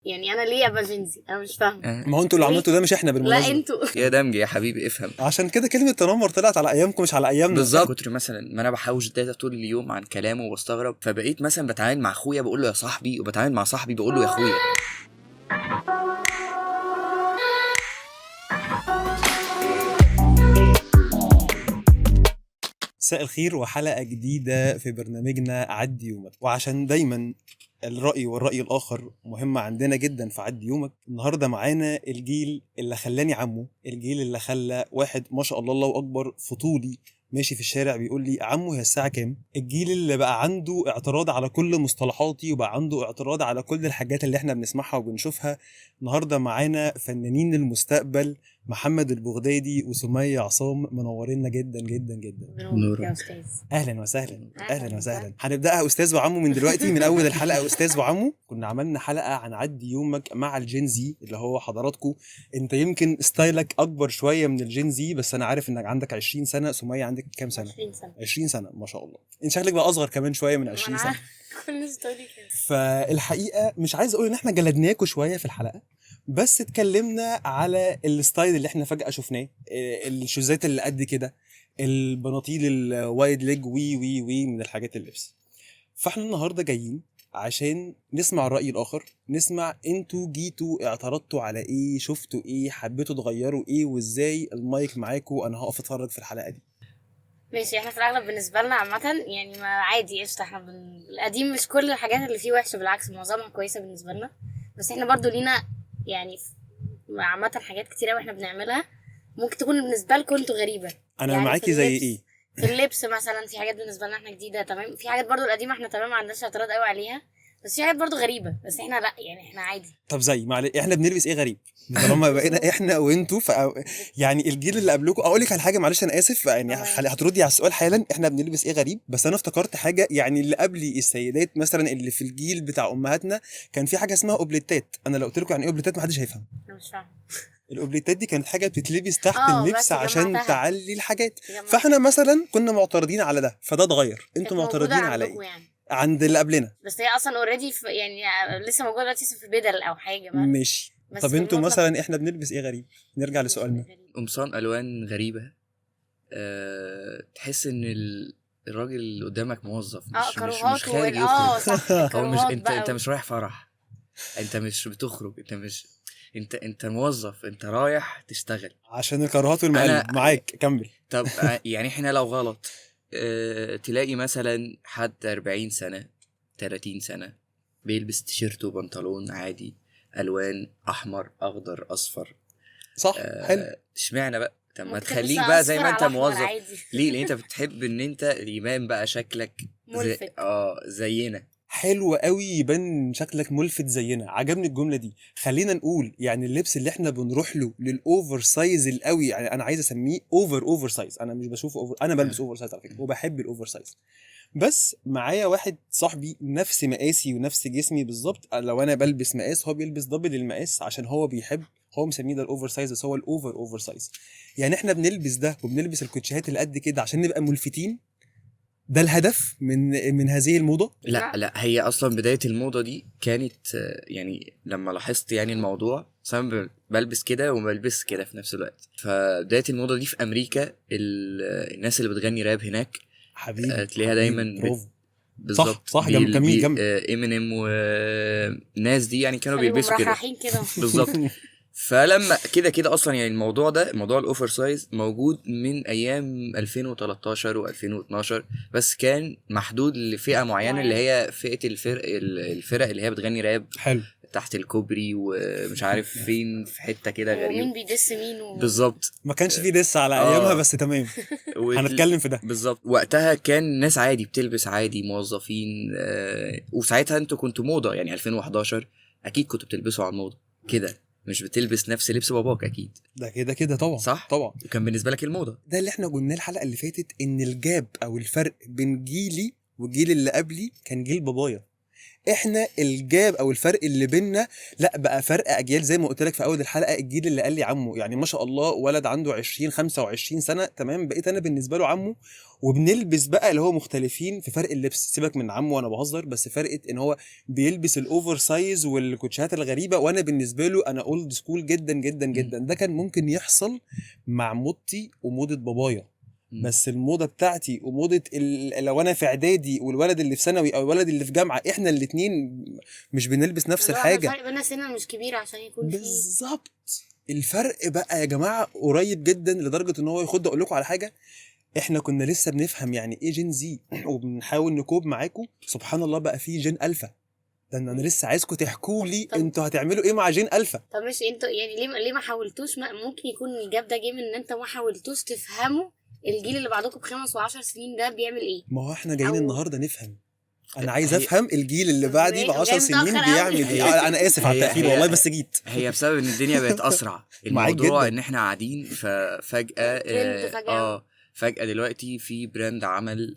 يعني انا ليه ابقى جنزي؟ انا مش فاهمه. ما هو انتوا اللي ليه؟ عملتوا ده مش احنا لا بالمناسبه. انتوا. يا دمج يا حبيبي افهم. عشان كده كلمه تنمر طلعت على ايامكم مش على ايامنا. بالظبط. كتر مثلا ما انا بحوش داتا طول اليوم عن كلامه وبستغرب، فبقيت مثلا بتعامل مع اخويا بقول له يا صاحبي، وبتعامل مع صاحبي بقول له يا اخويا. مساء الخير وحلقة جديدة في برنامجنا عدي يومك. وعشان دايما الرأي والرأي الآخر مهمة عندنا جدا في عدي يومك، النهاردة معانا الجيل اللي خلاني عمو، الجيل اللي خلى واحد ما شاء الله الله أكبر فطولي ماشي في الشارع بيقول لي عمو هي الساعة كام. الجيل اللي بقى عنده اعتراض على كل مصطلحاتي وبقى عنده اعتراض على كل الحاجات اللي احنا بنسمعها وبنشوفها. النهاردة معانا فنانين المستقبل محمد البغدادي وسمية عصام، منورينا جدا جدا جدا. نور يا استاذ. اهلا وسهلا. أهلاً اهلا وسهلا. هنبداها استاذ وعمو من دلوقتي من اول الحلقه. استاذ وعمو، كنا عملنا حلقه عن عدي يومك مع الجينزي اللي هو حضراتكم. انت يمكن ستايلك اكبر شويه من الجينزي، بس انا عارف انك عندك 20 سنه. سمية عندك كام سنه؟ 20 سنه. 20 سنه ما شاء الله. انت شكلك بقى اصغر كمان شويه من 20 سنه. كل الناس بتقول لي كده. فالحقيقه مش عايز اقول ان احنا جلدناكوا شويه في الحلقه، بس اتكلمنا على الستايل اللي احنا فجاه شفناه، الشوزات اللي قد كده، البناطيل الوايد ليج وي وي وي من الحاجات اللبس. فاحنا النهارده جايين عشان نسمع الرأي الآخر، نسمع انتوا جيتوا اعترضتوا على ايه، شفتوا ايه، حبيتوا تغيروا ايه، وازاي. المايك معاكوا، انا هقف اتفرج في الحلقة دي. ماشي. احنا في الاغلب بالنسبه لنا عامه يعني ما عادي قشطه. احنا القديم مش كل الحاجات اللي فيه وحشه، بالعكس معظمها كويسه بالنسبه لنا. بس احنا برضو لينا يعني عامه حاجات كتير قوي احنا بنعملها ممكن تكون بالنسبه لكم انتوا غريبه. انا يعني معاكي في زي اللبس- ايه؟ في اللبس مثلا في حاجات بالنسبه لنا احنا جديده تمام، في حاجات برضو القديمه احنا تمام ما عندناش اعتراض قوي عليها، بس في حاجات برضو غريبه بس احنا لا، يعني احنا عادي. طب زي معلش احنا بنلبس ايه غريب؟ طالما بقينا احنا وانتوا يعني الجيل اللي قبلكم. اقول لك على حاجه، معلش انا اسف، يعني هتردي على السؤال حالا. احنا بنلبس ايه غريب؟ بس انا افتكرت حاجه، يعني اللي قبلي السيدات مثلا اللي في الجيل بتاع امهاتنا كان في حاجه اسمها اوبليتات. انا لو قلت لكم يعني ايه اوبليتات محدش هيفهم. انا مش فاهمه. الاوبليتات دي كانت حاجه بتتلبس تحت بس اللبس عشان جمعتها. تعلي الحاجات. جمعتها. فاحنا مثلا كنا معترضين على ده، فده اتغير. انتوا كانت موجودة معترضين على عندكم ايه؟ يعني. عند اللي قبلنا. بس هي اصلا اوريدي يعني لسه موجوده دلوقتي في بدل او حاجه بقى. ماشي. بس طب في انتوا المطلق مثلا احنا بنلبس ايه غريب؟ نرجع لسؤالنا. قمصان الوان غريبه. تحس ان الراجل اللي قدامك موظف، مش خارج يخرج. صح. هو مش انت بقى مش رايح فرح، انت مش بتخرج، انت مش انت موظف، انت رايح تشتغل. عشان الكراهات والمقلب. معاك كمل. طب يعني احنا لو غلط تلاقي مثلا حد 40 سنة 30 سنة بيلبس تيشيرت وبنطلون عادي، الوان احمر اخضر اصفر. صح. حلو. اشمعنى بقى؟ طب ما ممكن تخليك تلبسها بقى زي أصفر ما انت على أحمر موظف. عادي. ليه؟ لان انت بتحب ان انت يبان بقى شكلك ملفت. زينا. حلو قوي، يبان شكلك ملفت زينا. عجبني الجمله دي. خلينا نقول يعني اللبس اللي احنا بنروح له للاوفر سايز القوي، يعني انا عايز اسميه اوفر سايز. انا مش بشوف اوفر، انا بلبس اوفر سايز على فكره وبحب الاوفر سايز. بس معايا واحد صاحبي نفس مقاسي ونفس جسمي بالظبط. لو انا بلبس مقاس هو بيلبس دبل المقاس عشان هو بيحب، هو مسميه ده الاوفر سايز، بس هو اوفر سايز. يعني احنا بنلبس ده وبنلبس الكوتشيهات اللي قد كده عشان نبقى ملفتين. ده الهدف من هذه الموضة. لا هي اصلا بداية الموضة دي كانت يعني لما لاحظت يعني الموضوع انا بلبس كده وبلبس كده في نفس الوقت. فبداية الموضة دي في امريكا الناس اللي بتغني راب هناك حبيبي تلاقيها دايما برافو. بالظبط. صح جميل. امينيم والناس دي يعني كانوا خليهم بيلبسوا كده مرحرحين كده. بالظبط. فلما كده اصلا يعني الموضوع ده، موضوع الاوفر سايز موجود من ايام 2013 و2012، بس كان محدود لفئة معينة اللي هي فئة الفرق اللي هي بتغني راب. حلو. تحت الكوبري ومش عارف فين في حتة كده غريب. ومين بيدس مين بالظبط. ما كانش فيه دس على ايامها بس تمام. هنتكلم في ده بالظبط. وقتها كان ناس عادي بتلبس عادي، موظفين وساعتها انتوا كنتوا موضة يعني 2011 اكيد كنتوا بتلبسوا على الموضة كده، مش بتلبس نفس لبس باباك اكيد. ده كده طبعا. صح طبعا. وكان بالنسبة لك الموضة ده اللي احنا قلناه الحلقة اللي فاتت، ان الجاب او الفرق بين جيلي والجيل اللي قبلي كان جيل بابايا. احنا الجاب او الفرق اللي بيننا لا بقى فرق اجيال. زي ما قلت لك في اول الحلقه، الجيل اللي قال لي عمو يعني ما شاء الله ولد عنده 20 25 سنه تمام، بقيت انا بالنسبه له عمو. وبنلبس بقى اللي هو مختلفين في فرق اللبس، سيبك من عمو وانا بهزر، بس فرقه ان هو بيلبس الاوفر سايز والكوتشات الغريبه، وانا بالنسبه له انا اولد سكول جدا جدا جدا. ده كان ممكن يحصل مع موضتي وموضه بابايا، بس الموضه بتاعتي وموضه لو انا في اعدادي والولد اللي في ثانوي او الولد اللي في جامعه، احنا الاثنين مش بنلبس نفس الحاجه. الفرق بيننا سنه مش كبير عشان يكون فيه بالظبط. الفرق بقى يا جماعه قريب جدا لدرجه ان هو يخد. اقول لكم على حاجه، احنا كنا لسه بنفهم يعني ايه جين زي وبنحاول نكوب معاكم، سبحان الله بقى في جين الفا. ده انا لسه عايزكم تحكوا لي انتوا هتعملوا ايه مع جين الفا. طب مش انتوا يعني ليه ما حاولتوش؟ ممكن يكون الجاب ده جاي من ان انت ما حاولتوش تفهموا الجيل اللي بعدكم ب5 و10 سنين ده بيعمل ايه. ما هو احنا جايين النهارده نفهم. انا عايز افهم الجيل اللي بعدي ب10 سنين بيعمل ايه. انا اسف على التاخير والله، بس جيت. هي بسبب ان الدنيا بقت اسرع. الموضوع ان احنا قاعدين ففجاه فجاه دلوقتي في براند عمل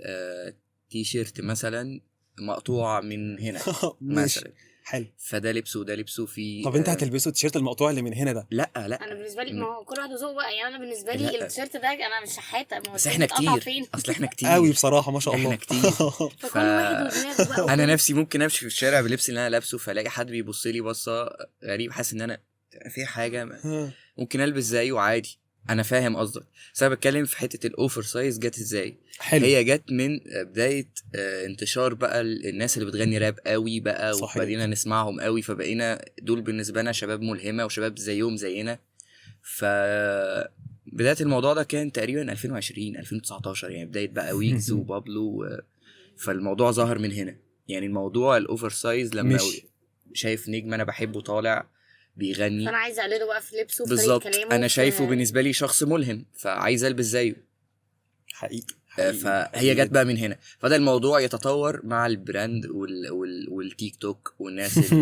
تي شيرت مثلا مقطوع من هنا مثلا. حلو. فده لبسه وده لبسه في. طب انت هتلبسه التيشيرت المقطوع اللي من هنا ده؟ لا انا بالنسبه لي ما هو كل واحد وذوقه بقى. يعني انا بالنسبه لي التيشيرت ده انا مش شحاته، بس احنا كتير. اصل احنا كتير قوي بصراحه ما شاء الله. احنا كتير. فكل واحد ودماغه بقى. انا نفسي ممكن امشي في الشارع بلبس اللي انا لابسه، فلاقي حد بيبص لي بصه غريب، حاسس ان انا في حاجه ممكن البس زيه عادي. انا فاهم قصدك، بس انا بتكلم في حته الاوفر سايز جت ازاي. حلو. هي جت من بدايه انتشار بقى الناس اللي بتغني راب قوي بقى، وبدينا نسمعهم قوي، فبقينا دول بالنسبه لنا شباب ملهمه وشباب زيهم زينا. ف بدايه الموضوع ده كان تقريبا 2020 2019، يعني بدايه بقى ويجز وبابلو. فالموضوع ظهر من هنا. يعني الموضوع الاوفر سايز لما شايف نجم انا بحبه طالع بيغني، فانا عايزه اقلده بقى في لبسه وطريقه كلامه. انا شايفه بالنسبه لي شخص ملهم، فعايز البس زيه حقيقي. فهي جت بقى من هنا. فده الموضوع يتطور مع البراند والتيك توك والناس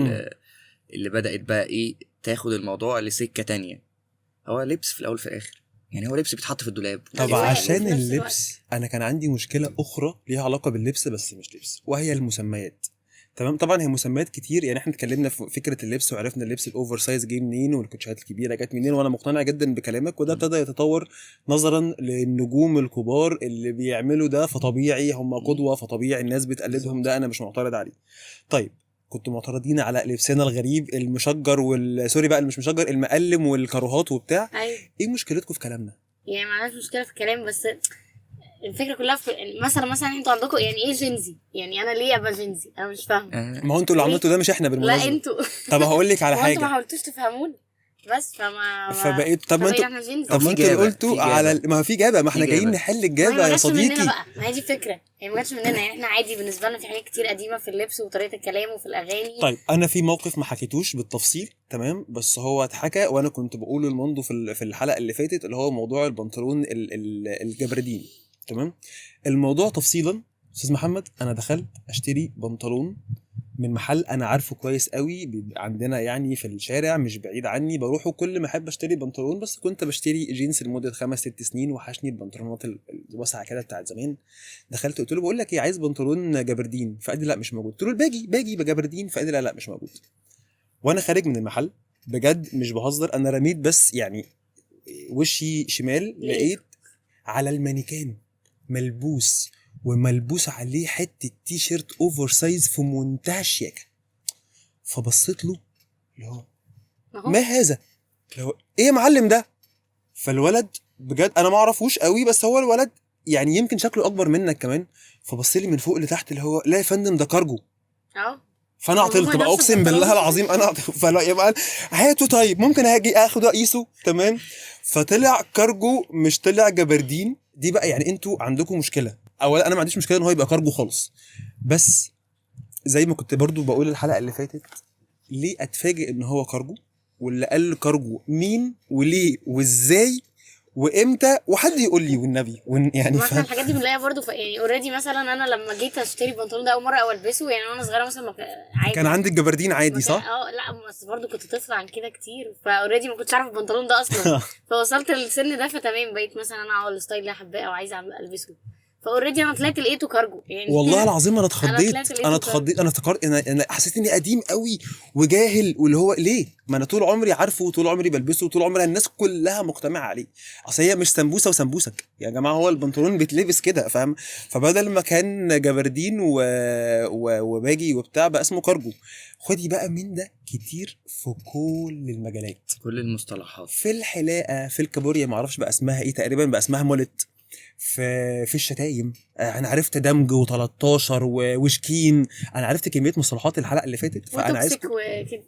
اللي بدأت بقى ايه تاخد الموضوع لسكه تانية. هو لبس في الاول في الاخر، يعني هو لبس بيتحط في الدولاب. طب عشان اللبس انا كان عندي مشكله اخرى ليها علاقه باللبس بس مش لبس، وهي المسميات. تمام. طبعا هي مسميات كتير، يعني احنا اتكلمنا في فكره اللبس وعرفنا اللبس الاوفر سايز جه منين والكوتشات الكبيره جت منين، وانا مقتنع جدا بكلامك. وده ابتدى يتطور نظرا للنجوم الكبار اللي بيعملوا ده، فطبيعي هم قدوه، فطبيعي الناس بتقلدهم. ده انا مش معترض عليه. طيب كنتوا معترضين على لبسنا الغريب المشجر سوري بقى مش مشجر، المقلم والكاروهات وبتاع. أيوة. ايه مشكلتكم في كلامنا؟ يعني ما عندناش مشكله في الكلام، بس الفكره كلها في مثلا انتوا عندكم يعني ايه جينزي؟ يعني انا ليه ابقى جينزي؟ انا مش فاهمه. ما هو انتوا اللي عملتوا ده مش احنا بالمناسبه. لا انتوا. طب هقول لك على حاجه، انتوا ما حاولتوش تفهموني بس فبقيت. طب ما انتوا قلتوا على ما في جابه، ما احنا جايين نحل الجابه يا صديقي. ما هي دي الفكره، هي ما جاتش مننا. يعني احنا عادي بالنسبه لنا في حاجات كتير قديمه في اللبس وطريقه الكلام وفي الاغاني. طيب انا في موقف ما حكيتوش بالتفصيل تمام، بس هو اتحكى وانا كنت بقوله لمندو في الحلقه اللي فاتت، اللي هو موضوع البنطلون الجبردين. تمام. الموضوع تفصيلا استاذ محمد، انا دخلت اشتري بنطلون من محل انا عارفه كويس قوي عندنا يعني في الشارع مش بعيد عني، بروحه كل ما احب اشتري بنطلون. بس كنت بشتري جينز لمده 5-6 سنين، وحشني البنطلونات الواسعه كده بتاعت زمان. دخلت قلت له بقول لك ايه، عايز بنطلون جبردين؟ فقال لي لا مش موجود. قلت له باجي بجبردين؟ فقال لي لا مش موجود. وانا خارج من المحل بجد مش بهزر، انا رميت بس يعني وشي شمال لقيت على المانيكان ملبوس عليه حته تي شيرت اوفر سايز في منتهى الشياكه. فبصيت له اللي هو ما هذا، اللي هو ايه يا معلم ده؟ فالولد بجد انا ما اعرفوش قوي، بس هو الولد يعني يمكن شكله اكبر منك كمان. فبص لي من فوق لتحت اللي هو لا يا فندم ده كارجو. فانا عطلت بقى اقسم بالله العظيم. انا فلا يبقى هاته طيب ممكن هاجي اخده اقيسه. تمام. فطلع كارجو مش طلع جبردين. دي بقى يعني انتوا عندكم مشكله. اولا انا ما عنديش مشكله ان هو يبقى كارجو خالص، بس زي ما كنت برضو بقول الحلقه اللي فاتت، ليه اتفاجئ ان هو كارجو؟ واللي قال كارجو مين وليه وازاي وامتى؟ وحد يقول لي والنبي يعني مثلا الحاجات دي بنلاقيها برضو يعني اوريدي. مثلا انا لما جيت اشتري البنطلون ده اول مره او البسه، يعني وانا صغيره مثلا عادي كان عندك جبردين عادي صح؟ لا بس برضو كنت طفله عن كده كتير، فاوريدي ما كنتش عارفه البنطلون ده اصلا. فوصلت للسن ده فتمام بقيت مثلا انا الستايل اللي حباه او عايزه البسه. فاوريدي انا طلعت لقيته كارجو يعني. والله العظيم انا اتخضيت، طلعت لقيته انا اتخضيت، انا افتكرت انا حسيت اني قديم قوي وجاهل، واللي هو ليه؟ ما انا طول عمري عارفه وطول عمري بلبسه وطول عمري الناس كلها مجتمعه عليه. اصل هي مش سمبوسه وسمبوسك يا جماعه، هو البنطلون بيتلبس كده فاهم؟ فبدل ما كان جبردين وباجي وبتاع بقى اسمه كارجو. خدي بقى من ده كتير في كل المجالات، كل المصطلحات. في الحلاقه، في الكابوريا ما اعرفش بقى اسمها ايه، تقريبا بقى اسمها مولت. في الشتايم انا عرفت دمج و13 وشكين، انا عرفت كميه مصطلحات الحلقه اللي فاتت. فانا عايز وتوكسيك وكده.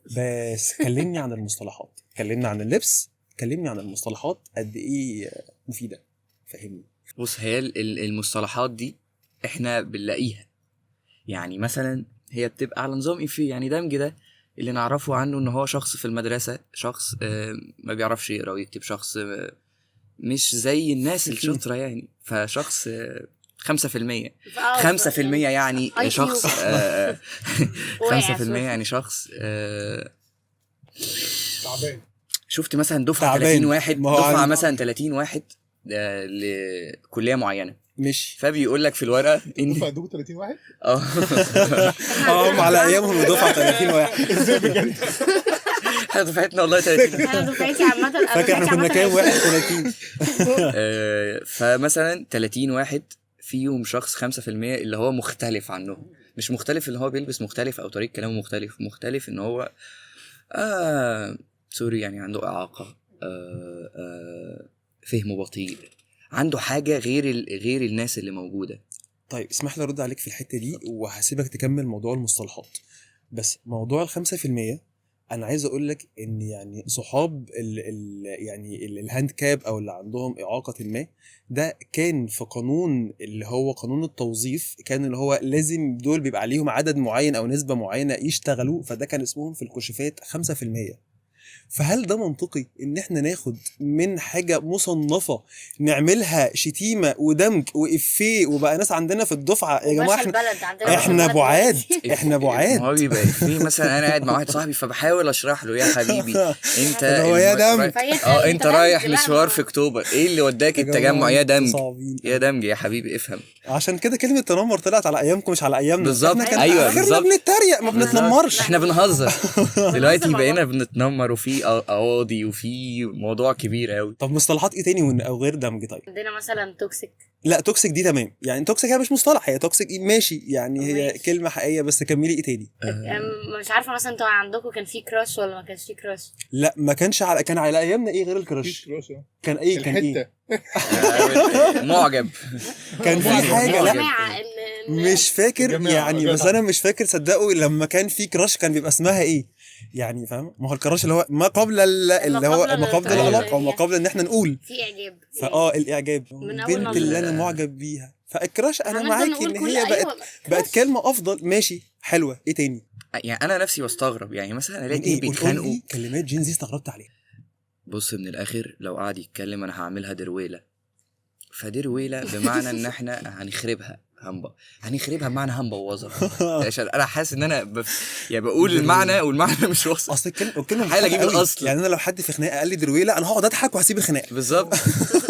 بس كلمني عن المصطلحات، كلمني عن اللبس، كلمني عن المصطلحات قد ايه مفيده، فهمني. بص، هي المصطلحات دي احنا بنلاقيها، يعني مثلا هي بتبقى على نظام ايه، يعني دمج ده اللي نعرفه عنه ان هو شخص في المدرسة، شخص ما بيعرفش يقرا ويكتب، شخص مش زي الناس الشاطرة يعني، فشخص 5%. 5% يعني شخص 5% يعني شخص تعبان. شفت مثلا دفعة تعبان. 30 واحد، ما هو دفعة عن- مثلا 30 واحد لكلية معينة، مش فبيقول لك في الورقة ان دفعة دوك 30 واحد. اه هم على ايامهم دفعه 30 واحد. ازاي بجد؟ احنا دفعتنا والله 30. انا دفعتي عامه، فاكر احنا كنا كام؟ 31. فمثلا 30 واحد فيهم شخص 5% اللي هو مختلف عنهم، مش مختلف اللي هو بيلبس مختلف او طريقة كلامه مختلف ان هو سوري يعني عنده اعاقة، فهمه بطيء، عنده حاجة غير الناس اللي موجودة. طيب اسمح لي ارد عليك في الحته دي وهسيبك تكمل موضوع المصطلحات. بس موضوع ال5%، انا عايز اقول لك ان يعني صحاب يعني الهاند كاب او اللي عندهم اعاقه ما، ده كان في قانون اللي هو قانون التوظيف، كان اللي هو لازم دول بيبقى عليهم عدد معين او نسبه معينه يشتغلوا، فده كان اسمهم في الكشوفات 5%. فهل ده منطقي ان احنا ناخد من حاجه مصنفه نعملها شتيمه ودمج وافيه وبقى ناس عندنا في الدفعه يا جماعه احنا بعاد، احنا بعاد. ما هو بيبقى في مثلا انا قاعد مع واحد صاحبي فبحاول اشرح له يا حبيبي انت هو يا دمج. انت رايح مشوار في اكتوبر، ايه اللي وداك التجمع يا دمج؟ يا دمج يا حبيبي افهم. عشان كده كلمه تنمر طلعت على ايامكم مش على ايامنا. بالظبط. احنا كان ايوه اخرنا بالظبط، بنتريق ما بنتنمرش. احنا بنهزر. دلوقتي بقينا بنتنمر وفي قواضي وفي موضوع كبير قوي. طب مصطلحات ايه تاني او غير دمج؟ طيب عندنا مثلا توكسيك. لا توكسيك دي تمام، يعني توكسيك هي مش مصطلح، هي توكسيك ماشي يعني، هي ماشي. كلمه حقيقيه، بس كملي ايه تاني. مش عارفه مثلا انتوا عندكم كان في كراش ولا ما كانش في كراش؟ لا ما كانش كان على ايامنا ايه غير الكراش؟ مفيش راسه. كان ايه؟ كان ايه؟ الحته معجب. كان في حاجه لا جماعه مش فاكر الجماعة، يعني، بس جدع. انا مش فاكر صدقوا لما كان في كراش كان بيبقى اسمها ايه يعني، فاهم؟ ما هو الكراش اللي هو ما قبل اللي هو ما قبل أيوة. العلاقه وما قبل ان احنا نقول في اعجاب الاعجاب، من أول البنت نظرة. اللي انا معجب بيها. فالكراش انا هنفضل معاكي نقول ان كل- هي أيوة، بقت كراش. كلمه افضل ماشي حلوه. ايه تاني؟ يعني انا نفسي بستغرب، يعني مثلا من الاقي اتنين ايه؟ قول بيتخانقوا. لي كلمات جين زي استغربت عليها. بص من الاخر لو قعد يتكلم انا هعملها درويله، فدرويله بمعنى ان احنا هنخربها بمعنى هنبوظها. عشان انا حاسس ان انا يعني بقول المعنى والمعنى مش واصل. اصل الكلمه حاول اجيب قوي. الاصل. يعني انا لو حد في خناقه قال لي درويله انا هقعد اضحك وهسيب الخناقه. بالظبط.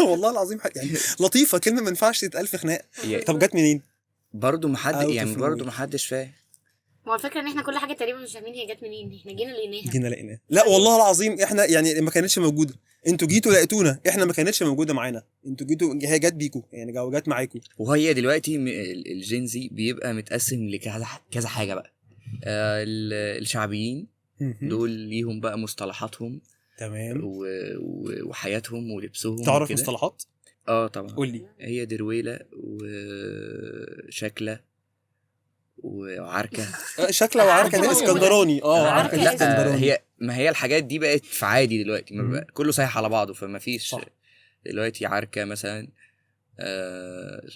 والله العظيم يعني لطيفه، كلمه ما ينفعش تتقال في خناقه. يعني طب جت منين؟ برضه Out of nowhere. محدش فاهم. ما هو الفكره ان احنا كل حاجه تقريبا مش فاهمين هي جت منين، احنا جينا لقيناها. جينا لقيناها. لا والله العظيم احنا يعني ما كانتش موجوده، انتوا جيتوا لقيتونا، احنا ما كانتش موجوده معانا، انتوا جيتوا هي جت بيكوا يعني، جت معاكوا. وهي دلوقتي الجينزي بيبقى متقسم لكذا حاجه بقى. الشعبيين دول ليهم بقى مصطلحاتهم تمام وحياتهم ولبسهم. تعرف وكده. مصطلحات؟ طبعا. قول لي. هي درويله وشكله وعركه. شكله وعركه دي عركة اسكندراني. عركه عركة دي لا، اسكندراني. ما هي الحاجات دي بقت في عادي دلوقتي، ما بقى كله سايح على بعضه، فما فيش صح. دلوقتي عركه مثلا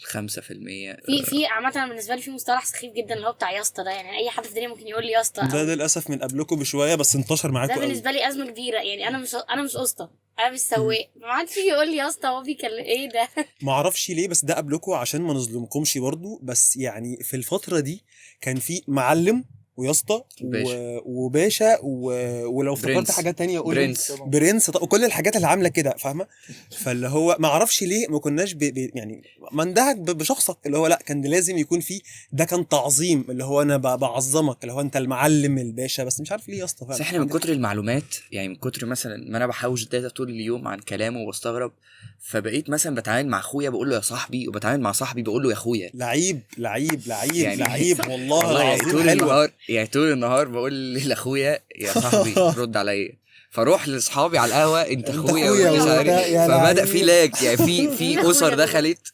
5%. في عامه بالنسبه لي في مصطلح سخيف جدا اللي هو بتاع يا اسطى ده، يعني اي حد في الدنيا ممكن يقول لي يا اسطى. ده للاسف من قبلكم بشويه بس انتشر معاكم ده قوي. بالنسبه لي ازمه كبيره، يعني انا مش اسطى، انا مش سواق، ما عادش يقول لي يا اسطى، هو بيكلم ايه ده؟ ما اعرفش ليه بس ده قبلكم عشان ما نظلمكمش برضو، بس يعني في الفتره دي كان في معلم وياسطا باشا. وباشا ولو افتكرت برنس. حاجات تانية قول لي. برنس. برنس وكل الحاجات اللي عامله كده فاهمه. فاللي هو ما اعرفش ليه ما كناش يعني مندهك بشخصك اللي هو لا كان لازم يكون فيه ده كان تعظيم اللي هو انا بعظمك اللي هو انت المعلم الباشا بس مش عارف ليه يا اسطى بس احنا من كتر المعلومات يعني من كتر مثلا ما انا بحوش داتا طول اليوم عن كلامه وبستغرب فبقيت مثلا بتعامل مع اخويا بقول له يا صاحبي وبتعامل مع صاحبي بقول له يا اخويا. لعيب لعيب لعيب يعني لعيب والله والله يعني العظيم طول حلوة. النهار يعني طول النهار بقول لاخويا يا صاحبي رد عليا فاروح لاصحابي على القهوه انت اخويا أخويا ومش عارف وبتاع، يا فبدا في لعيب. لاج يعني في أخويا اسر دول. دخلت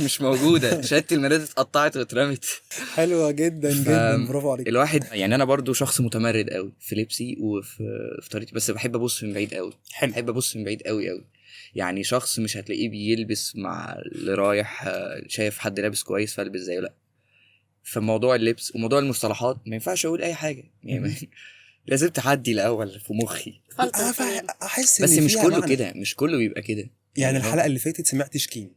مش موجوده شهاده الميلاد اتقطعت واترمت. حلوة جدا جدا برافو عليك. الواحد يعني انا برضو شخص متمرد قوي في لبسي وفي طريقتي بس بحب ابص من بعيد قوي. حلو. بحب ابص من بعيد قوي قوي يعني شخص مش هتلاقيه بيلبس مع اللي رايح شايف حد لابس كويس فالبس زيه لا. فموضوع اللبس وموضوع المصطلحات ما ينفعش اقول اي حاجه يعني لازم تعدي الاول في مخي. احس بس إن مش فيها كله معنى. كده مش كله بيبقى كده يعني هو- الحلقة اللي فاتت سمعت شكين.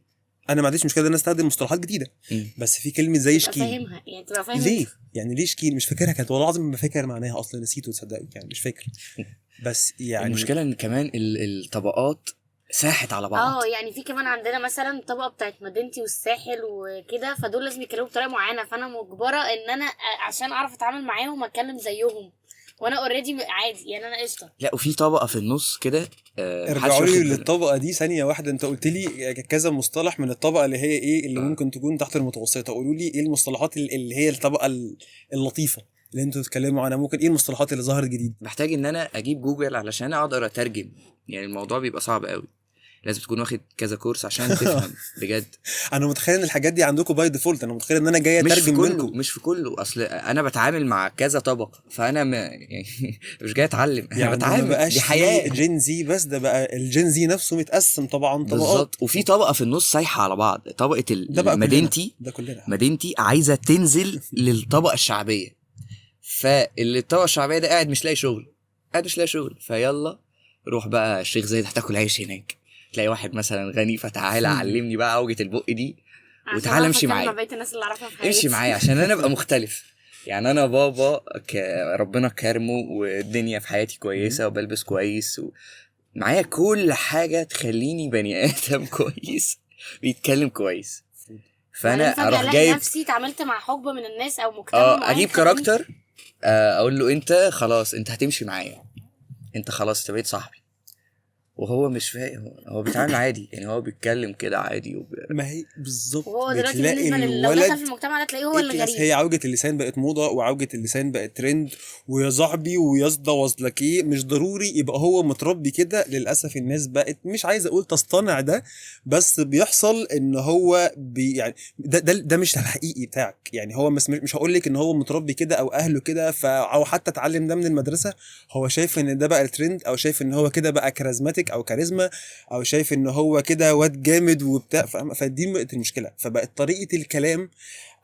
انا ما عنديش مشكلة ان انا استخدم مصطلحات جديدة مم. بس في كلمة زي تبقى شكين فاهمها يعني تبقى فاهم ليه يعني ليه شكين مش فاكرها كانت والله العظيم ما فاكر معناها اصلا نسيته تصدقوا يعني مش فاكر بس يعني المشكله ان كمان الطبقات ساحت على بعض. يعني في كمان عندنا مثلا الطبقه بتاعت مدينتي والساحل وكده فدول لازم يتكلموا بطريقه معينه فانا مجبره ان انا عشان اعرف اتعامل معاهم اتكلم زيهم وانا اوريدي عادي يعني انا قشطه. لا وفي طبقه في النص كده محدش ارجعوا واخد لي باله. للطبقة دي ثانية واحدة. انت قلت لي كذا مصطلح من الطبقة اللي هي ايه اللي ممكن تكون تحت المتوسطة. قولوا لي ايه المصطلحات اللي هي الطبقة اللطيفة اللي انتوا تتكلموا عنها. ممكن ايه المصطلحات اللي ظهرت جديد. محتاج ان انا اجيب جوجل علشان اقدر اترجم يعني الموضوع بيبقى صعب قوي لازم تكون واخد كذا كورس عشان تفهم بجد. انا متخيل ان الحاجات دي عندكم باي ديفولت. انا متخيل ان انا جاي مش في اترجم كله منكم. مش في كله اصل انا بتعامل مع كذا طبقه فانا يعني مش جاي اتعلم انا يعني بتعامل ما بقاش دي حياه. جين زي بس ده بقى الجين زي نفسه متقسم طبعا طبقات. بالظبط وفي طبقه في النص سايحه على بعض طبقه ده بقى مدينتي. ده كلنا مدينتي عايزه تنزل للطبقه الشعبيه فاللي الطبقه الشعبيه ده قاعد مش لاقي شغل قاعد مش لاقي شغل فيلا روح بقى الشيخ زايد هتاكل عيش هناك تلاقي واحد مثلا غني فتعالى علمني بقى عوجة البق دي وتعالى امشي معايا بقيت الناس اللي اعرفها في حياتي امشي معايا عشان انا ابقى مختلف. يعني انا بابا ربنا كرمه والدنيا في حياتي كويسه وبلبس كويس معايا كل حاجه تخليني بني ادم كويس بيتكلم كويس فانا اروح جايب نفسي اتعاملت مع حقبه من الناس او مجتمع معين اجيب كاركتر اقول له انت خلاص انت هتمشي معايا انت خلاص انت بقيت صاحبي وهو مش فاهم هو بيتعامل عادي يعني هو بيتكلم كده عادي ما هي بالظبط. وهو دلوقتي بتلاقي بالنسبه لو دخل في المجتمع ده تلاقيه هو اللي غريب. هي عوجة اللسان بقت موضة وعوجة اللسان بقت ترند ويا صاحبي ويصدى وصلك ايه مش ضروري يبقى هو متربي كده. للأسف الناس بقت مش عايز اقول تصطنع ده بس بيحصل ان هو يعني ده مش الحقيقي بتاعك. يعني هو مش هقول لك ان هو متربي كده او اهله كده او حتى اتعلم ده من المدرسة. هو شايف ان ده بقى الترند او شايف ان هو كده بقى كاريزماتيك او كاريزما او شايف ان هو كده واد جامد وبتاع. فدي بقت المشكله. فبقت طريقه الكلام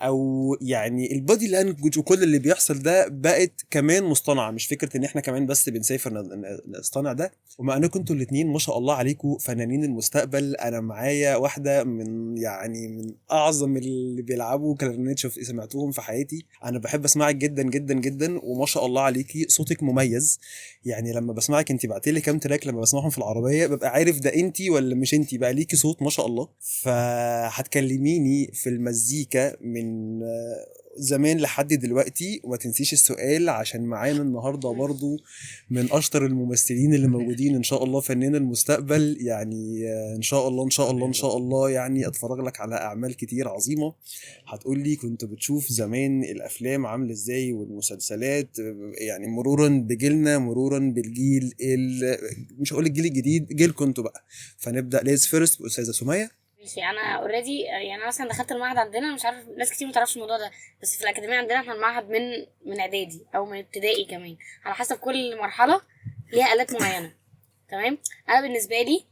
او يعني البودي لانجوج وكل اللي بيحصل ده بقت كمان مصطنعه. مش فكره ان احنا كمان بس بنسافر نصطنع ده. وما انا كنتوا الاثنين ما شاء الله عليكم فنانين المستقبل. انا معايا واحده من يعني من اعظم اللي بيلعبوا كلارنيت سمعتوهم في حياتي. انا بحب اسمعك جدا جدا جدا وما شاء الله عليكي صوتك مميز. يعني لما بسمعك انت بعتلي كام تراك لما بسمعهم في العربيه ببقى عارف ده انت ولا مش انت. بقى ليكي صوت ما شاء الله. فهتكلميني في المزيكا من زمان لحد دلوقتي. وما تنسيش السؤال عشان معانا النهارده برضو من اشطر الممثلين اللي موجودين ان شاء الله فنان المستقبل. يعني ان شاء الله ان شاء الله ان شاء الله يعني اتفرج لك على اعمال كتير عظيمه. هتقول لي كنت بتشوف زمان الافلام عامله ازاي والمسلسلات يعني مرورا بجيلنا مرورا بالجيل مش هقول الجيل الجديد جيل كنتوا بقى. فنبدا ليز فيرست باستاذه سميه. ماشي انا اوريدي يعني انا مثلا دخلت المعهد عندنا مش عارف ناس كتير ما تعرفش الموضوع ده بس في الاكاديميه عندنا احنا المعهد من اعدادي او من ابتدائي كمان على حسب كل مرحله ليها آلات معينه. تمام. انا بالنسبه لي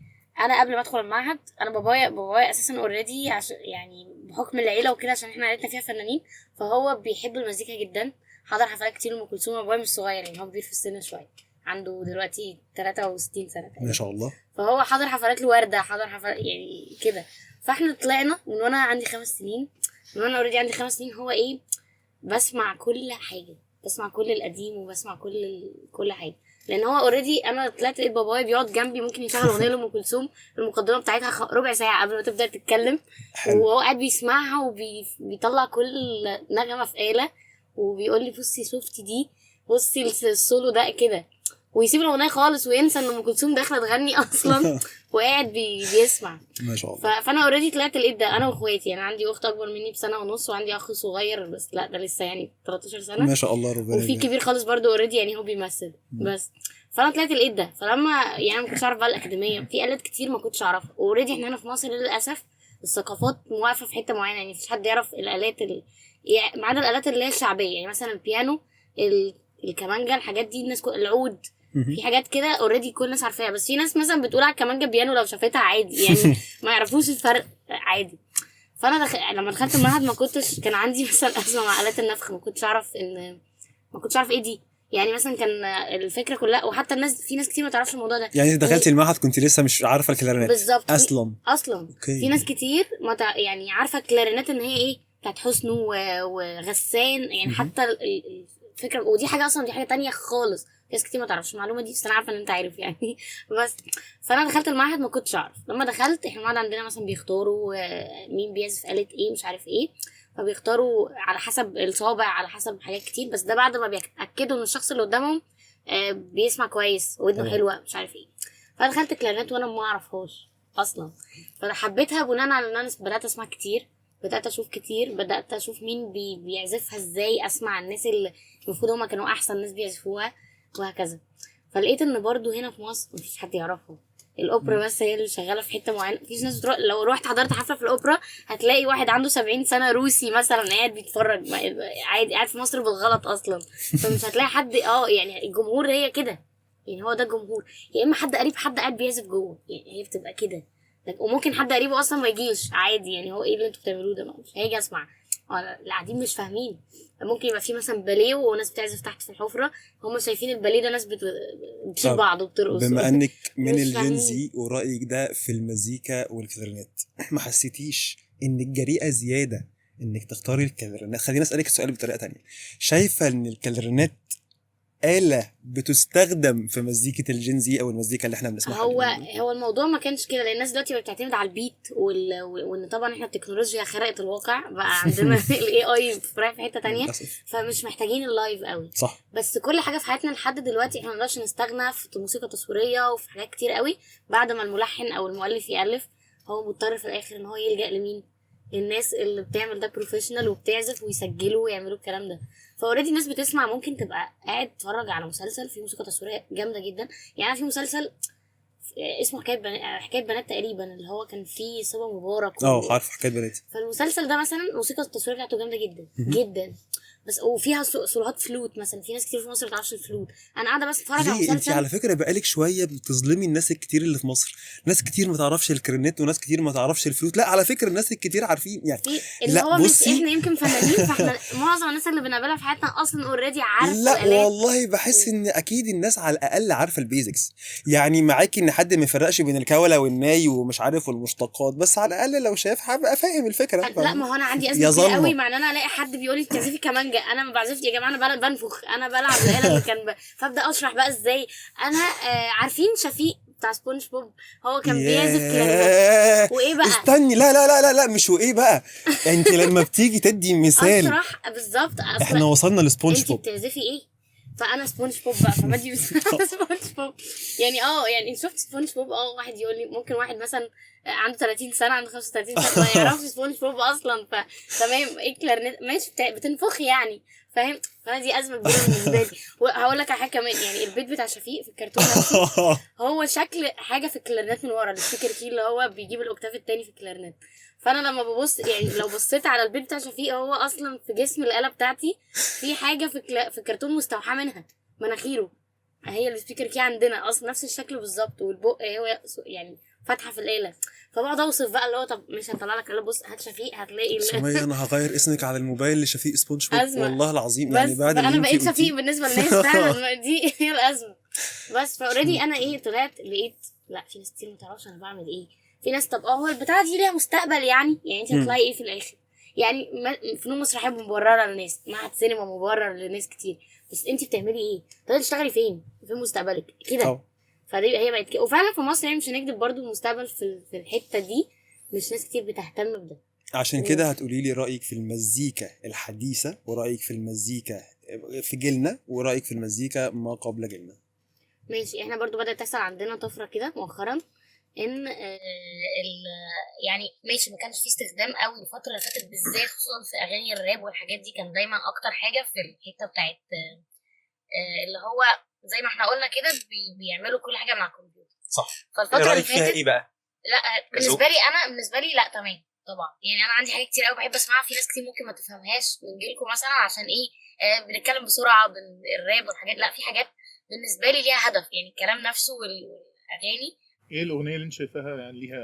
انا قبل ما ادخل المعهد انا بابايا اساسا اوريدي يعني بحكم العيله وكده عشان احنا عيلتنا فيها فنانين فهو بيحب المزيكا جدا. حضر حفلات كتير لأم كلثوم. بابايا مش صغير يعني هو كبير في السن شويه عنده دلوقتي 63 سنه تقريبا ما شاء الله. فهو حضر حفلات لوردة حضر حفلات يعني كده. فاحنا طلعنا من وانا عندي 5 سنين من وانا اوريدي عندي 5 سنين هو ايه بسمع كل حاجه بسمع كل القديم وبسمع كل حاجه، لان هو اوريدي انا طلعت لقيت بابايا بيقعد جنبي ممكن يشغل اغنيه لام كلثوم المقدمه بتاعتها ربع ساعه قبل ما تبدا تتكلم، وهو قاعد بيسمعها وبيطلع كل نغمه في آلة وبيقول لي بصي شفتي دي، بصي السولو ده كده، ويسيب الاغنيه خالص وينسى ان ام كلثوم داخله تغني اصلا وقاعد بيسمع. ما شاء الله. فانا اوريدي طلعت لقيت ده انا واخواتي. انا عندي اخت اكبر مني بسنه ونص وعندي اخ صغير بس لا ده لسه يعني 13 سنه ما شاء الله ربنا وفي يبارك. كبير خالص برضو اوريدي يعني هو بيمثل بس. فانا طلعت لقيت ده، فلما يعني ما كنتش اعرف بقى الاكاديميه في آلات كتير ما كنتش اعرفها، اوريدي احنا هنا في مصر للاسف الثقافات واقفه في حته معينه، يعني مفيش حد يعرف الآلات يعني ما عدا الآلات اللي هي الشعبيه، يعني مثلا البيانو الكمانجا الحاجات دي الناس العود في حاجات كده اوريدي كل الناس عارفاها، بس في ناس مثلا بتقول على الكمانجا بيانو لو شافتها عادي يعني ما يعرفوش الفرق عادي. فانا لما دخلت المعهد ما كنتش كان عندي مثلا ازمه مع آلات النفخ، ما كنتش اعرف ايه دي، يعني مثلا كان الفكره كلها، وحتى الناس في ناس كتير ما تعرفش الموضوع ده. يعني دخلتي المعهد كنت لسه مش عارفه الكلارينات بالظبط اصلا أوكي. في ناس كتير ما يعني عارفه الكلارينات ان هي ايه بتاعت حسنو وغسان يعني حتى الفكره، ودي حاجه اصلا دي حاجه تانية خالص، ناس كتير ما تعرفش المعلومه دي بس انا عارفه ان انت عارف يعني بس. فانا دخلت المعهد ما كنتش اعرف، لما دخلت احنا المعهد عندنا مثلا بيختاروا مين بيعزف آلة ايه مش عارف ايه، فبيختاروا على حسب الصابع على حسب حاجات كتير، بس ده بعد ما بيتاكدوا ان الشخص اللي قدامهم بيسمع كويس ودنه حلوه مش عارف ايه. فدخلت كلارينات وانا ما اعرفهاش اصلا، فحبيتها بناء على ان انا بدات اسمع كتير، بدات اشوف كتير، بدات اشوف مين بيعزفها ازاي، اسمع الناس اللي المفروض هما كانوا احسن ناس بيعزفوها وهكذا. فلقيت ان برضو هنا في مصر مفيش حد يعرفها، الاوبرا بس هي اللي شغاله في حته معينه. مفيش ناس بتروح، لو روحت حضرت حفله في الاوبرا هتلاقي واحد عنده 70 سنه روسي مثلا قاعد بيتفرج عادي، قاعد في مصر بالغلط اصلا. فمش هتلاقي حد يعني الجمهور هي كده، يعني هو ده الجمهور، يا اما حد قريب حد قاعد بيعزف جوه، يعني هي بتبقى كده. وممكن حد قريبه اصلا ما يجيش عادي، يعني هو ايه اللي انتوا بتعملوه ده، مش هيجي اسمع، اللي قاعدين مش فاهمين. ممكن يبقى في مثلا باليه وناس بتعزف تحت في الحفره، هم شايفين الباليه ده ناس بتشيل بعض وبترقص. بما انك من الجنزي ورايك ده في المزيكا والكلارينات، ما حسيتيش انك جريئه زياده انك تختاري الكلارينات؟ خليني اسالك السؤال بطريقه تانية، شايفه ان الكلارينات آلة بتستخدم في مزيكة الجنزي او المزيكا اللي احنا بنسمعها؟ هو الموضوع ما كانش كده، لان الناس دلوقتي بتعتمد على البيت وان طبعا احنا التكنولوجيا خرقت الواقع بقى عندنا الاي في حته تانية، فمش محتاجين اللايف قوي. صح. بس كل حاجه في حياتنا لحد دلوقتي احنا ما نقدرش نستغنى في موسيقى تصويريه وفي حاجات كتير قوي. بعد ما الملحن او المؤلف يالف هو مضطر في الاخر ان هو يلجأ لمين؟ للناس اللي بتعمل ده بروفيشنال وبتعزف ويسجلوا ويعملوا الكلام ده. فاوريدي الناس بتسمع، ممكن تبقى قاعد تتفرج على مسلسل فيه موسيقى تصويريه جامده جدا، يعني في مسلسل اسمه حكايه بنات تقريبا، اللي هو كان فيه صبا مبارك عارف حكايه بنات. فالمسلسل ده مثلا الموسيقى التصويريه بتاعته جامده جدا جدا، بس وفيها صولات فلوت مثلا، في ناس كتير في مصر ما تعرفش الفلوت. انا قاعده بس اتفرج على مسلسل. انت على فكره بقالك شويه بتظلمي الناس الكتير اللي في مصر، ناس كتير ما تعرفش الكرنت وناس كتير ما تعرفش الفلوت. لا على فكره الناس الكتير عارفين يعني اللي لا هو بصي احنا يمكن فنانين، فاحنا معظم الناس اللي بنقابلها في حياتنا اصلا اوريدي عارفه لا الآلات. والله بحس ان اكيد الناس على الاقل عارفه البيزكس، يعني معاكي ان حد ما يفرقش بين الكولا والناي ومش عارف والمشتقات، بس على الاقل لو شايف هبقى فاهم الفكره. لا ما هو انا عندي ازمه كبيره قوي مع ان انا الاقي حد بيقول لي بتعزفي كمانجا، انا ما بعزفش يا جماعه، انا بنفخ، انا بلعب الاله اللي كان فابدا اشرح بقى ازاي. انا عارفين شفيق بتاع سبونج بوب هو كان بيعزف كلارينات وايه بقى. استني لا لا لا لا, لا مش وايه بقى انت لما بتيجي تدي مثال اشرح بالظبط. احنا وصلنا لسبونج بوب، انت بتعزفي ايه؟ فانا سبونج بوب بقى، فبدي سبونج بوب يعني يعني شفت سبونج بوب واحد يقول لي، ممكن واحد مثلا عنده 30 سنه عنده 35 سنه ما يعرفش سبونج بوب اصلا، فتمام ايه كلارنت ماشي بتنفخي يعني فاهم. فانا دي ازمه كبيره بالنسبه لي. وهقول لك على حاجه كمان، يعني البيت بتاع شفيق في الكرتون هو شكل حاجه في الكلارنت من ورا السبيكر كي اللي هو بيجيب الاوكتاف التاني في الكلارنت. فانا لما ببص يعني لو بصيت على البيت بتاع شفيق هو اصلا في جسم الآلة بتاعتي في حاجه في الكرتون مستوحاه منها، مناخيره هي السبيكر كي عندنا اصلا نفس الشكل بالظبط، والبق هو يعني فاتحه في الآلة. فبقعد اوصف بقى اللي هو طب مش هنطلع لك بص هات شفيق هتلاقي سمية انا هغير اسمك على الموبايل لشفيق سبونج بوب والله العظيم يعني بعد انا بقيت شفيق بالنسبه للناس فعلا دي هي الازمه. بس فاوريدي انا طلعت لقيت لا في ناس كتير ما تعرفش انا بعمل ايه. في ناس طب هو البتاعه دي ليها مستقبل يعني انت هتطلعي ايه في الاخر؟ يعني فنون مسرحيه مبرره للناس، معهد سينما مبرر لناس كتير، بس انت بتعملي ايه؟ تقدري تشتغلي فين مستقبلك كده؟ فدي هي بقت كده. وفعلا في مصر يعني مش هنكذب برضو المستقبل في الحته دي مش ناس كتير بتهتم بده. عشان كده هتقولي لي رأيك في المزيكا الحديثة ورأيك في المزيكا في جيلنا ورأيك في المزيكا ما قبل جيلنا. ماشي. احنا برضو بدأت تحصل عندنا طفرة كده مؤخرا ان يعني ماشي ما كانش فيه استخدام قوي الفترة اللي فاتت بالذات، خصوصا في اغاني الراب والحاجات دي كان دايما اكتر حاجة في الحتة بتاعت اللي هو زي ما احنا قلنا كده بيعملوا كل حاجة مع الكمبيوتر. صح. فالفترة اللي فاتت ايه بقى؟ لا بالنسبة لي لا تمام طبعا. يعني انا عندي حاجات كتير قوي بحب اسمعها، في ناس كتير ممكن ما تفهمهاش من جيلكم مثلا عشان ايه بنتكلم بسرعة الراب والحاجات. لا في حاجات بالنسبه لي ليها هدف، يعني الكلام نفسه والاغاني. ايه الاغنيه اللي انت شايفاها يعني ليها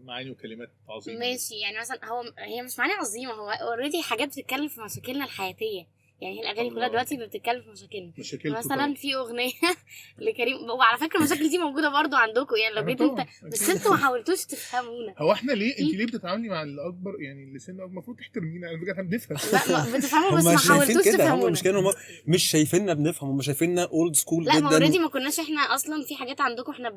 معاني وكلمات عظيمه؟ ماشي. يعني مثلا هي مش معاني عظيمه، هو اوريدي حاجات بتتكلم في مشاكلنا الحياتيه. يعني هي الاغاني كلها دلوقتي بتتكلم في مشاكلنا. مثلا في اغنيه لكريم، وعلى فكره المشاكل دي موجوده برضو عندكم يعني لو جيت انت، بس انتوا ما حاولتوش تفهمونا. هو احنا ليه انت ليه بتتعاملي مع الاكبر يعني اللي سنه المفروض تحترمينا؟ انا بجد بنفهم. لا بتفهموا بس ما حاولتوش تفهمونا. هم مش كانوا مش شايفيننا بنفهم، هم شايفيننا اولد سكول جدا. لا ما اوريدي ما كناش احنا اصلا في حاجات عندكم احنا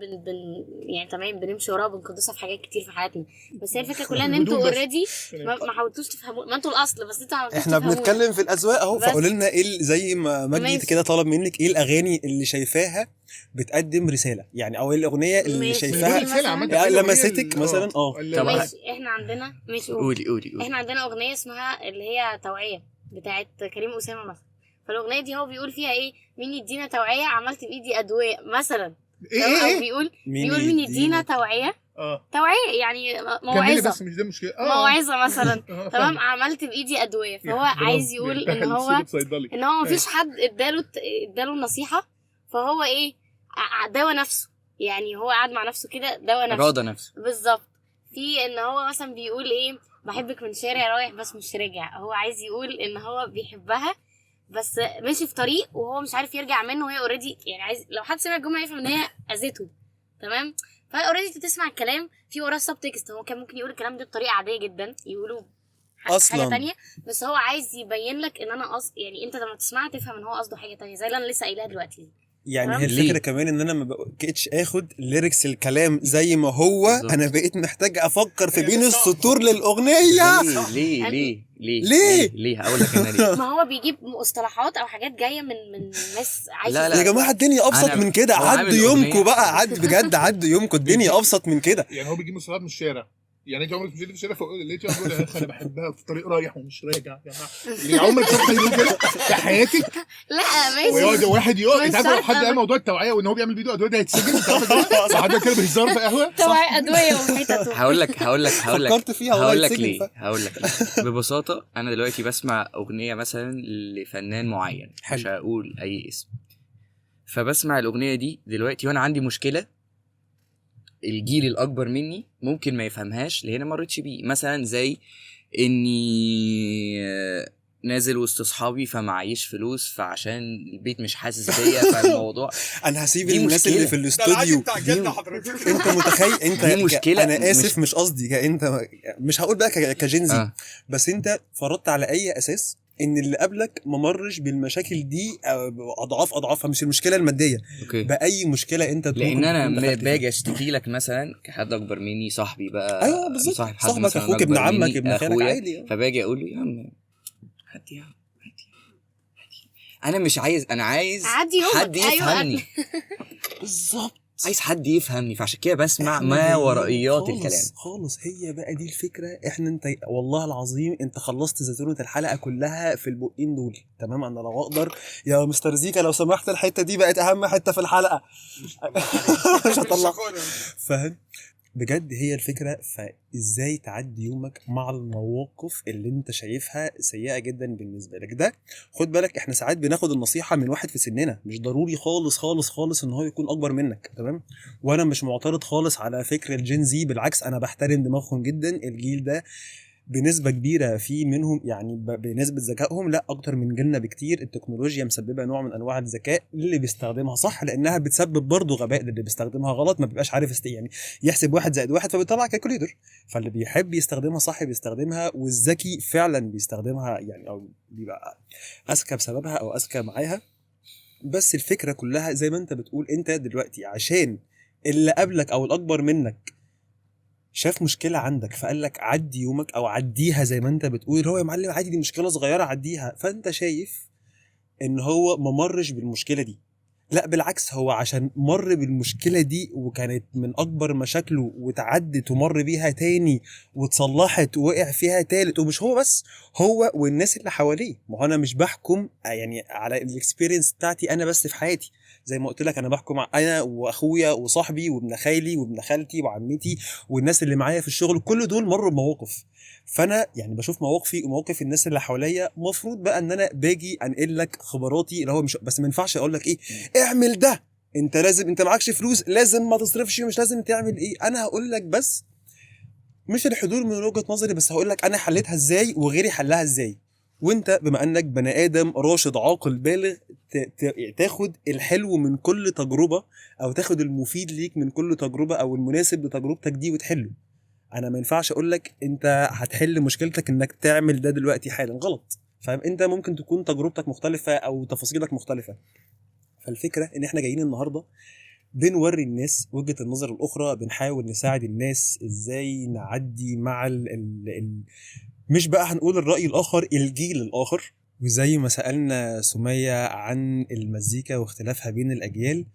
يعني تمام بنمشي وراها بنقدسها في حاجات كتير في حياتنا، بس هي الفكره كلها ان انتوا اوريدي ما حاولتوش تفهموا. ما انتوا الاصل بس انتوا احنا بنتكلم في الاذواق اهو. فقولي لنا ايه زي ما مجدي كده طلب منك، ايه الاغاني اللي شايفاها بتقدم رساله يعني، او ايه الاغنيه اللي شايفاها لمستك مثلا؟ ماشي. احنا عندنا ماشي قولي احنا عندنا اغنيه اسمها اللي هي توعيه بتاعت كريم اسامه مثلا. فالاغنيه دي هو بيقول فيها ايه؟ مين يدينا توعيه عملت بايدي ادويه مثلا. ايه بيقول مين يدينا توعيه توعيه يعني موعظه، بس مش ده المشكله. موعظه مثلا تمام عملت بايدي ادويه. فهو عايز يقول ان هو مفيش حد اداله النصيحه، فهو ايه داوى نفسه. يعني هو قاعد مع نفسه كده داوى نفسه بالظبط. في ان هو مثلا بيقول ايه بحبك من شارع رايح بس مش راجع. هو عايز يقول ان هو بيحبها بس ماشي في طريق وهو مش عارف يرجع منه، وهي اوريدي يعني عايز لو حد سمع الجمله يفهم ان هي اذته تمام. فاوريدي تسمع الكلام في وراه سب تكست. هو كان ممكن يقول الكلام ده بطريقه عاديه جدا يقولوا اصلا حاجه تانية، بس هو عايز يبين لك ان انا يعني انت لما تسمعها تفهم ان هو قصده حاجه تانية زي اللي انا لسه قايلها دلوقتي. يعني هي الفكره كمان ان انا ما بقيتش اخد ليركس الكلام زي ما هو بالزبط. انا بقيت محتاج افكر في بين السطور للاغنيه. ليه هقول لك انا ليه. ما هو بيجيب مصطلحات او حاجات جايه من ناس عايشه. لا يا جماعه الدنيا ابسط من كده. عدوا يومكم بقى، بجد عدوا يومكم، الدنيا ابسط من كده. يعني هو بيجيب مصطلحات من الشارع. يعني انت عمرك مشيت في الشارع لقيتي واحد بيقول انا بحبها في طريق رايح ومش راجع يا جماعه؟ يعني عمرك شفت يقول كده في حياتك؟ لا ماشي. ويقعد واحد يقعد انت عارف لو حد قال موضوع التوعيه وان هو بيعمل فيديو ادويه ده هيتسجن. حد كده بيهزر في قهوه توعيه ادويه وحتت. هقول لك فكرت فيها هقول لك ليه. ببساطه انا دلوقتي بسمع اغنيه مثلا لفنان معين مش هقول اي اسم، فبسمع الاغنيه دي دلوقتي وانا عندي مشكله الجيل الاكبر مني ممكن ما يفهمهاش لان ما مرتش بيه. مثلا زي اني نازل وسط اصحابي فمعيش فلوس فعشان البيت مش حاسس بيا فالموضوع انا هسيب الناس اللي في الاستوديو. انت متخيل انت دي مشكله. انا اسف مش قصدي انت مش هقول بقى كجنزي بس انت فرضت على اي اساس ان اللي قبلك ما مرش بالمشاكل دي اضعافها. مش المشكله الماديه باي مشكله انت لان انا باجي اشتكي لك مثلا كحد اكبر مني صاحبي بقى. ايوه بالظبط صاحبك اخوك ابن عمك ابن خالك عادي. فباجي اقول له يا عم هدي انا مش عايز انا عايز حد يفهمني. بالظبط عايز حد يفهمني فعشان كده بسمع ما ورائيات الكلام خالص. هي بقى دي الفكره. احنا انت والله العظيم انت خلصت زيتونه الحلقه كلها في البقين دول تمام. انا لو اقدر يا مستر زيكا لو سمحت الحته دي بقت اهم حته في الحلقه مش هطلع فاهم بجد. هي الفكره فازاي تعدي يومك مع المواقف اللي انت شايفها سيئه جدا بالنسبه لك. ده خد بالك احنا ساعات بناخد النصيحه من واحد في سننا، مش ضروري خالص خالص خالص ان هو يكون اكبر منك تمام. وانا مش معترض خالص على فكر الجين زي، بالعكس انا بحترم دماغهم جدا. الجيل ده بنسبه كبيره في منهم يعني بنسبه ذكائهم لا اكتر من جيلنا بكتير. التكنولوجيا مسببه نوع من انواع الذكاء اللي بيستخدمها صح، لانها بتسبب برضه غباء للي بيستخدمها غلط، ما بيبقاش عارف يعني يحسب 1+1 فبيطلع كالكوليتر. فاللي بيحب يستخدمها صح بيستخدمها، والذكي فعلا بيستخدمها يعني، او بيبقى اذكى بسببها او اذكى معاها. بس الفكره كلها زي ما انت بتقول، انت دلوقتي عشان اللي قبلك او الاكبر منك شاف مشكله عندك فقال لك عدي يومك او عديها زي ما انت بتقول، هو يا معلم عادي دي مشكله صغيره عديها، فانت شايف ان هو ما مرش بالمشكله دي. لا بالعكس، هو عشان مر بالمشكله دي وكانت من اكبر مشاكله وتعدت ومر بيها تاني وتصلحت ووقع فيها تالت، ومش هو بس، هو والناس اللي حواليه. ما هو انا مش بحكم يعني على الاكسبيرينس بتاعتي انا بس في حياتي، زي ما قلت لك انا بحكم انا واخويا وصاحبي وابن خالي وابن خالتي وعمتي والناس اللي معايا في الشغل، كل دول مروا بمواقف. فانا يعني بشوف مواقفي ومواقف الناس اللي حواليا، مفروض بقى ان انا باجي انقل لك خبراتي، اللي هو مش بس، ما ينفعش اقول لك ايه اعمل ده، انت لازم، انت معكش فلوس لازم ما تصرفش، مش لازم تعمل ايه. انا هقول لك بس مش الحلول من وجهة نظري، بس هقول لك انا حليتها ازاي وغيري حلها ازاي، وانت بما انك بني ادم راشد عاقل بالغ تاخد الحلو من كل تجربة، او تاخد المفيد ليك من كل تجربة، او المناسب لتجربتك دي وتحله. انا ما ينفعش اقول لك انت هتحل مشكلتك انك تعمل ده دلوقتي حالا، غلط. فاهم؟ انت ممكن تكون تجربتك مختلفة او تفاصيلك مختلفة. فالفكرة ان احنا جايين النهاردة بنوري الناس وجهة النظر الاخرى، بنحاول نساعد الناس ازاي نعدي مع مش بقى هنقول الرأي الاخر، الجيل الاخر. وزي ما سألنا سمية عن المزيكا واختلافها بين الاجيال،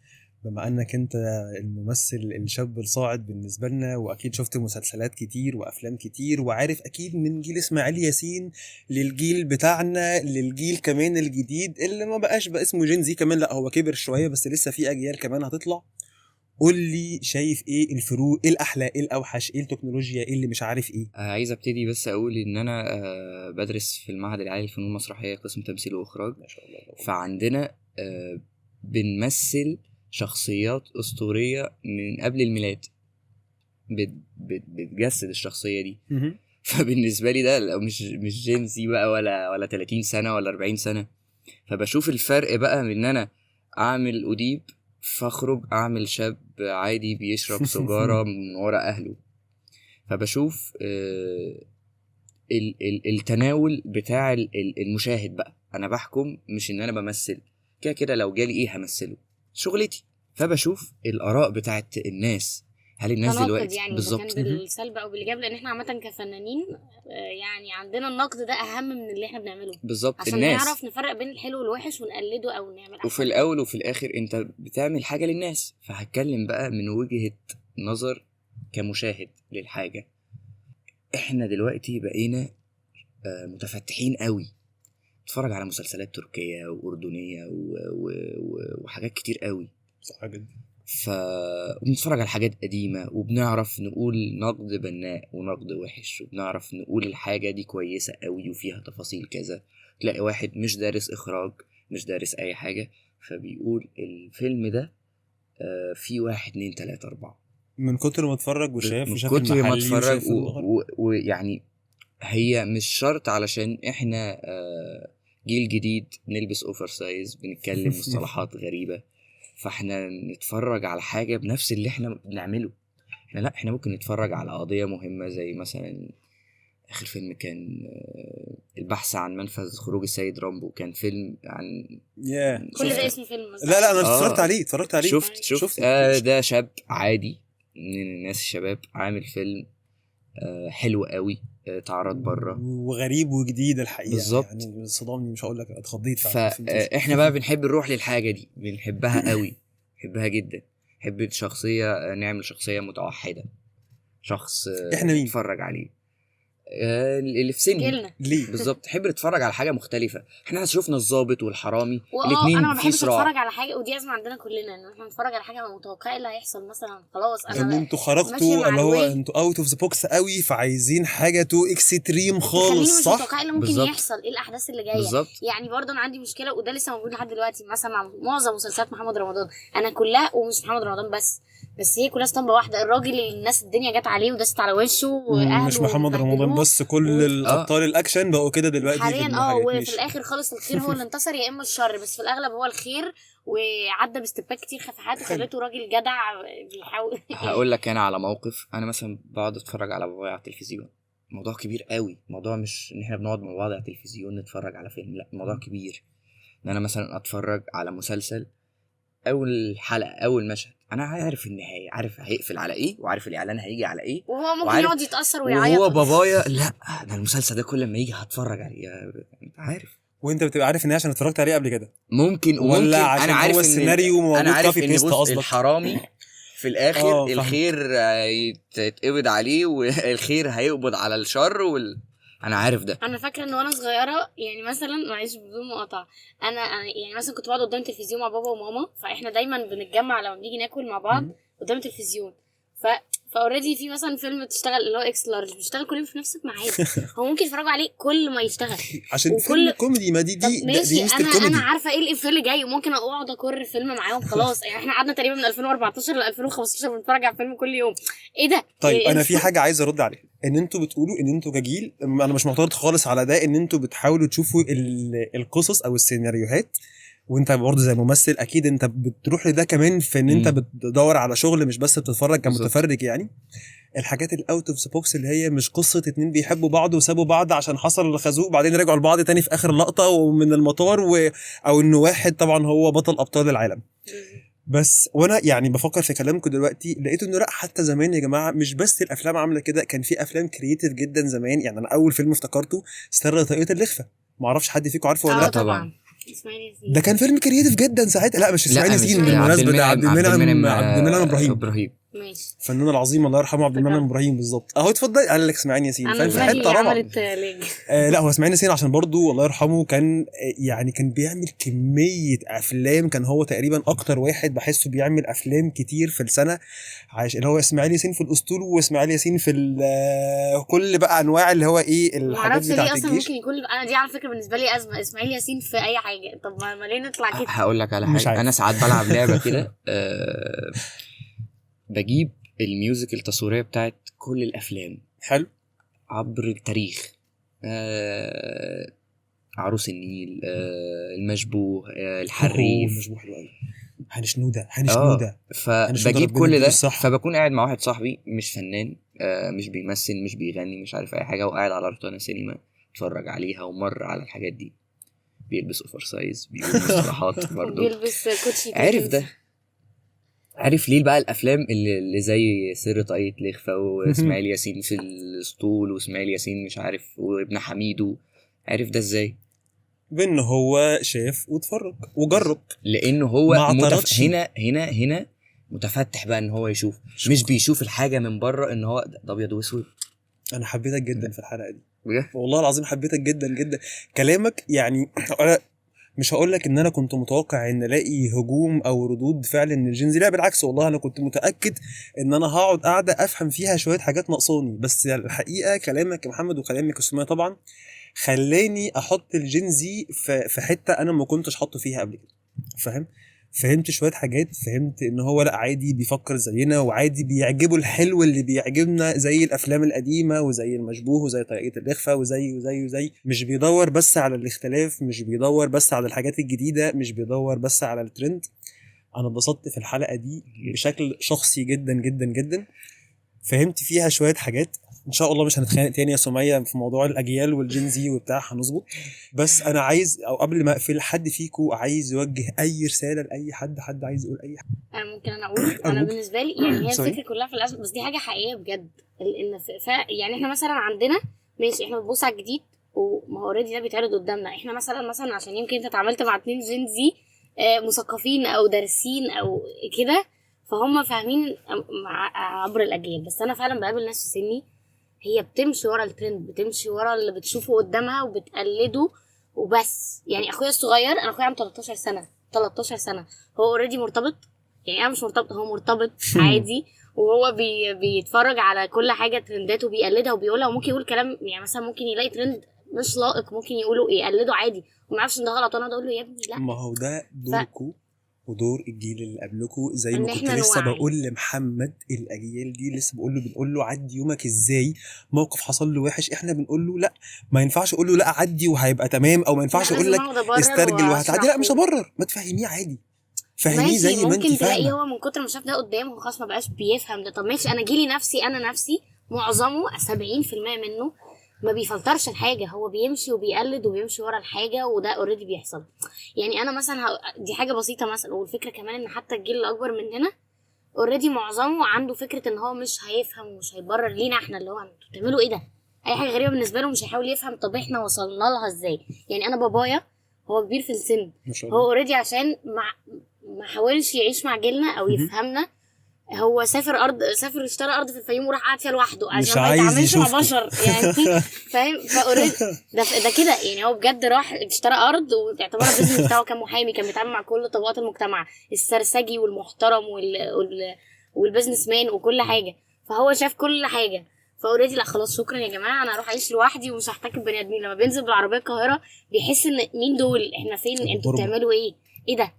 بما انك انت الممثل الشاب الصاعد بالنسبه لنا، واكيد شفت مسلسلات كتير وافلام كتير، وعارف اكيد من جيل اسماعيل ياسين للجيل بتاعنا للجيل كمان الجديد اللي ما بقاش بقى اسمه جين زي كمان، لا هو كبر شويه بس لسه في اجيال كمان هتطلع. قول لي شايف ايه الفروق، ايه الاحلى، ايه الاوحش، ايه التكنولوجيا، ايه اللي مش عارف ايه. عايز ابتدي بس اقول ان انا بدرس في المعهد العالي للفنون المسرحيه قسم تمثيل واخراج. ما شاء الله. فعندنا بنمثل شخصيات اسطوريه من قبل الميلاد، بتجسد الشخصيه دي. فبالنسبه لي ده لو مش جيمسي بقى ولا 30 سنه ولا 40 سنه. فبشوف الفرق بقى من ان انا اعمل اديب فاخرج اعمل شاب عادي بيشرب سجاره من ورا اهله. فبشوف التناول بتاع المشاهد بقى. انا بحكم مش ان انا بمثل كده لو جالي ايه همثله شغلتي. فبشوف الاراء بتاعت الناس، هل الناس دلوقتي يعني بالظبط كان بالسلب او بالايجاب، لان احنا عامه كفنانين يعني عندنا النقد ده اهم من اللي احنا بنعمله بالظبط، عشان الناس نعرف نفرق بين الحلو والوحش ونقلده او نعمل وفي الاول وفي الاخر انت بتعمل حاجه للناس. فهتكلم بقى من وجهه نظر كمشاهد للحاجه. احنا دلوقتي بقينا متفتحين قوي، نتفرج على مسلسلات تركيه واردنيه وحاجات كتير قوي، صح جدا. وبنتفرج على حاجات قديمة وبنعرف نقول نقد بناء ونقد وحش، وبنعرف نقول الحاجة دي كويسة قوي وفيها تفاصيل كذا. تلاقي واحد مش دارس إخراج مش دارس أي حاجة فبيقول الفيلم ده فيه 1 2 3 4 من كتر ما اتفرج وشاف من كتر ما اتفرج ويعني هي مش شرط علشان احنا جيل جديد نلبس اوفر سايز بنتكلم مصطلحات غريبة فاحنا نتفرج على حاجة بنفس اللي احنا بنعمله. احنا ممكن نتفرج على قضية مهمة زي مثلا اخر فيلم كان البحث عن منفذ خروج السيد رامبو. كان فيلم عن كل ده اسمه فيلم لا انا اتفرجت عليه شفت ده شاب عادي من الناس الشباب عامل فيلم حلو قوي اتعرض بره وغريب وجديد الحقيقه بالظبط. يعني صدمني مش هقول لك اتخضيت فاحنا بقى بنحب نروح للحاجه دي بنحبها قوي بنحبها جدا. نحب شخصيه نعمل شخصيه متوحده شخص احنا مين نتفرج عليه اللي في سني ليه بالظبط. نحب نتفرج على حاجه مختلفه. احنا شفنا الضابط والحرامي الاثنين انا ما بحبش صراع. اتفرج على حاجه ودي ازمه عندنا كلنا ان احنا نتفرج على حاجه متوقعه اللي هيحصل مثلا خلاص انا انتوا خرجتوا اللي هو انتوا اوت اوف ذا بوكس قوي فعايزين حاجه تو اكستريم خالص صح. مش متوقعه اللي ممكن بالزبط. يحصل ايه الاحداث اللي جايه بالزبط. يعني برضه انا عندي مشكله وده لسه موجود لحد دلوقتي مثلا مع معظم مسلسلات محمد رمضان. انا كلها ومش محمد رمضان بس بس هي كلها اسطمبه واحده. الراجل اللي الناس الدنيا جت عليه ودست على وشه واهله مش محمد رمضان بهدلوه. بس، كل الابطال الاكشن بقوا كده دلوقتي في حاليا الحاجات. وفي ماشي. الاخر خالص الخير هو اللي انتصر يا اما الشر، بس في الاغلب هو الخير، وعدى باستباك كتير خفحات وخليته راجل جدع بيحاول. هقول لك انا على موقف. انا مثلا بقعد اتفرج على بابايا على التلفزيون. موضوع كبير قوي. موضوع مش ان احنا بنقعد مع بعض على التلفزيون نتفرج على فيلم، لا الموضوع كبير. ان انا مثلا اتفرج على مسلسل، اول حلقه اول مشهد انا عارف النهايه، عارف هيقفل على ايه، وعارف الاعلان هيجي على ايه، وهو ممكن وعارف- يقعد يتاثر ويعيط. وهو بابايا لا ده المسلسل ده كل ما يجي هتفرج عليه. انت عارف وانت بتبقى عارف ان هي عشان اتفرجت عليه قبل كده، ممكن ولا عشان انا عارف هو ان السيناريو موجود انا عارف copy ان paste بص قصدك؟ الحرامي في الاخر فاهم. الخير يتقبض عليه والخير هيقبض على الشر انا عارف ده. انا فاكره ان وانا صغيره يعني مثلا، معلش بدون مقاطعه، انا يعني مثلا كنت بقعد قدام التلفزيون مع بابا وماما، فاحنا دايما بنتجمع لما بنيجي ناكل مع بعض قدام التلفزيون. فاوريدي في مثلا فيلم تشتغل اللي هو اكس لارج بيشتغل كل يوم في نفس الميعاد، هو ممكن يتفرجوا عليه كل ما يشتغل عشان وكل- فيلم كوميدي، ما دي طب دي ماشي، دي مستر انا كوميدي. عارفه ايه الافيه اللي جاي، وممكن اقعد اكرر الفيلم معاهم خلاص. يعني احنا قعدنا تقريبا من 2014 ل 2015 بنتفرج على الفيلم كل يوم. ايه ده؟ طيب إيه انا في حاجه عايز ارد عليها، ان انتوا بتقولوا ان انتوا كجيل، انا مش معترض خالص على ده، ان انتوا بتحاولوا تشوفوا القصص او السيناريوهات، وانت برضه زي ممثل اكيد انت بتروح لده كمان، في ان انت بتدور على شغل مش بس بتتفرج كمتفرج. يعني الحاجات الاوت اوف ذا بوكس اللي هي مش قصه اتنين بيحبوا بعض وسابوا بعض عشان حصل خازوق بعدين رجعوا لبعض تاني في اخر لقطه ومن المطار او انه واحد طبعا هو بطل ابطال العالم بس. وانا يعني بفكر في كلامكم دلوقتي لقيت انه لا، حتى زمان يا جماعه مش بس الافلام عامله كده، كان في افلام كرييتيف جدا زمان. يعني انا اول فيلم افتكرته سر طاقية الإخفاء، ما اعرفش حد فيكم عارفه ولا لا. طبعا اسماعيل ياسين. ده كان فيلم كرييتيف جدا ساعتها. لا مش اسماعيل لا، ياسين مش بالمناسبه، ده عبد المنعم ابراهيم ماشي. الفنان العظيم الله يرحمه عبد المنعم ابراهيم بالظبط اهو. اتفضل قال لك اسماعيل ياسين، انا فاهم في دماغي حته رابعه. عملت ليج. لا هو اسماعيل ياسين عشان برضو الله يرحمه كان يعني كان بيعمل كميه افلام، كان هو تقريبا اكتر واحد بحسه بيعمل افلام كتير في السنه، عايش اللي هو اسماعيل ياسين في الاسطول، واسماعيل ياسين في كل بقى انواع اللي هو ايه الحاجات معرفش ليه بتاعت اصلا الجيش. ممكن يكون انا دي على فكره بالنسبه لي ازمه اسماعيل ياسين في اي حاجه. طب ما ليه نطلع كده؟ هقول لك على مش حاجه. عارف. انا ساعات بلعب لعبه كده بجيب الميوزك التصويريه بتاعت كل الافلام حلو. عبر التاريخ. عروس النيل، المشبوه، الحريف. المشبوه حلو قوي. هنشنوده فبجيب ربنا كل يديله ده. الصحة. فبكون قاعد مع واحد صاحبي مش فنان، مش بيمثل مش بيغني مش عارف اي حاجه، وقاعد على روتانا سينما اتفرج عليها ومر على الحاجات دي. بيلبس اوفر سايز، بيقول مصطلحات برضه، بيلبس كوتشي. عارف ده. عارف ليه بقى الافلام اللي زي سر طاقية الإخفاء واسماعيل ياسين في الاسطول واسماعيل ياسين مش عارف وابن حميدو، عارف ده ازاي؟ بان هو شاف واتفرج وجرب، لانه هو ما اعترضش. هنا متفتح بقى ان هو يشوف، مش بيشوف الحاجه من بره ان هو ده ابيض واسود. انا حبيتك جدا في الحلقه دي بجد؟ والله العظيم حبيتك جدا جدا. كلامك يعني انا مش هقول لك ان انا كنت متوقع ان الاقي هجوم او ردود فعل من الجنزي، لا بالعكس والله انا كنت متاكد ان انا هقعد قاعده افهم فيها شويه حاجات ناقصاني. بس الحقيقه كلامك يا محمد وكلامك يا سمية طبعا خلاني احط الجنزي في حته انا ما كنتش حاطه فيها قبل كده. فاهم؟ فهمت شويه حاجات، فهمت ان هو لا عادي بيفكر زينا، وعادي بيعجبه الحلو اللي بيعجبنا زي الافلام القديمه وزي المشبوه وزي طريقه الاخفاء وزي مش بيدور بس على الاختلاف، مش بيدور بس على الحاجات الجديده، مش بيدور بس على الترند. انا اتبسطت في الحلقه دي بشكل شخصي جدا جدا جدا، فهمت فيها شويه حاجات. ان شاء الله مش هنتخانق تاني يا سمية في موضوع الاجيال والجنزي وبتاع، هنظبط. بس انا عايز او قبل ما اقفل، حد فيكم عايز يوجه اي رساله لاي حد عايز يقول اي حاجه؟ انا ممكن اقول انا بالنسبه لي يعني هي الفكره كلها في الاسم، بس دي حاجه حقيقيه بجد. ان يعني احنا مثلا عندنا ماشي، احنا بنبص على الجديد وما هو اوريدي ده بيتعرض قدامنا. احنا مثلا عشان يمكن انت اتعاملت مع 2 جنزي مثقفين او دارسين او كده، فهم فاهمين عبر الاجيال. بس انا فعلا بقابل ناس في سني هي بتمشي ورا الترند، بتمشي ورا اللي بتشوفه قدامها وبتقلده وبس. يعني اخويا الصغير، انا اخويا عنده 13 سنه، هو اوريدي مرتبط. يعني انا مش مرتبط، هو مرتبط عادي، وهو بيتفرج على كل حاجه ترندات وبيقلدها وبيقولها، وممكن يقول كلام يعني مثلا ممكن يلاقي ترند مش لائق ممكن يقوله يقلده عادي وما يعرفش ان ده غلط، وانا اقول له يا ابني لا. ما هو ده دوركم ودور الجيل اللي قبلكم. زي إن ما كنت إحنا لسه نوعي. بقول لمحمد، الاجيال دي لسه بنقول له عدي يومك ازاي. موقف حصل له وحش احنا بنقول له لا، ما ينفعش اقول له لا عدي وهيبقى تمام، او ما ينفعش لا، اقول لازم لك اقعد ابرر استرجل وهتعدي. لا مش واشرح هبرر، ما تفهميه عادي، فهميه ماشي. زي ما انت ممكن تلاقيه فاهمه. هو من كتر ما شاف ده قدامه خلاص ما بقاش بيفهم ده. طب ماشي، انا جيلي نفسي، انا نفسي معظمه 70% منه ما بيفلترش الحاجه، هو بيمشي وبيقلد وبيمشي ورا الحاجه، وده اوريدي بيحصل. يعني انا مثلا دي حاجه بسيطه مثلا. والفكره كمان ان حتى الجيل الاكبر مننا اوريدي معظمه عنده فكره ان هو مش هيفهم ومش هيبرر لينا احنا، اللي هو انتوا بتعملوا ايه ده، اي حاجه غريبه بالنسبه له مش هيحاول يفهم طب احنا وصلنا لها ازاي. يعني انا بابايا هو كبير في السن، ما شاء هو الله. اوريدي عشان ما حاولش يعيش مع جيلنا او مهم. يفهمنا. هو سافر اشترى ارض في الفيوم وراح قعد فيها لوحده مش عشان ما عايز يتعاملش مع يشوفكم. بشر يعني. فاهم؟ فاوريدي ده كده يعني. هو بجد راح اشترى ارض وتعتبرها البيزنس بتاعه، كان محامي، كان بيتعامل مع كل طبقات المجتمع، السرسجي والمحترم والبيزنس مان وكل حاجه. فهو شاف كل حاجه. فاوريدي لا خلاص شكرا يا جماعه، انا هروح اعيش لوحدي ومش هحتك ببني ادمين. لما بينزل بالعربيه القاهره بيحس ان مين دول، احنا فين، انتوا الغربة. بتعملوا ايه ده.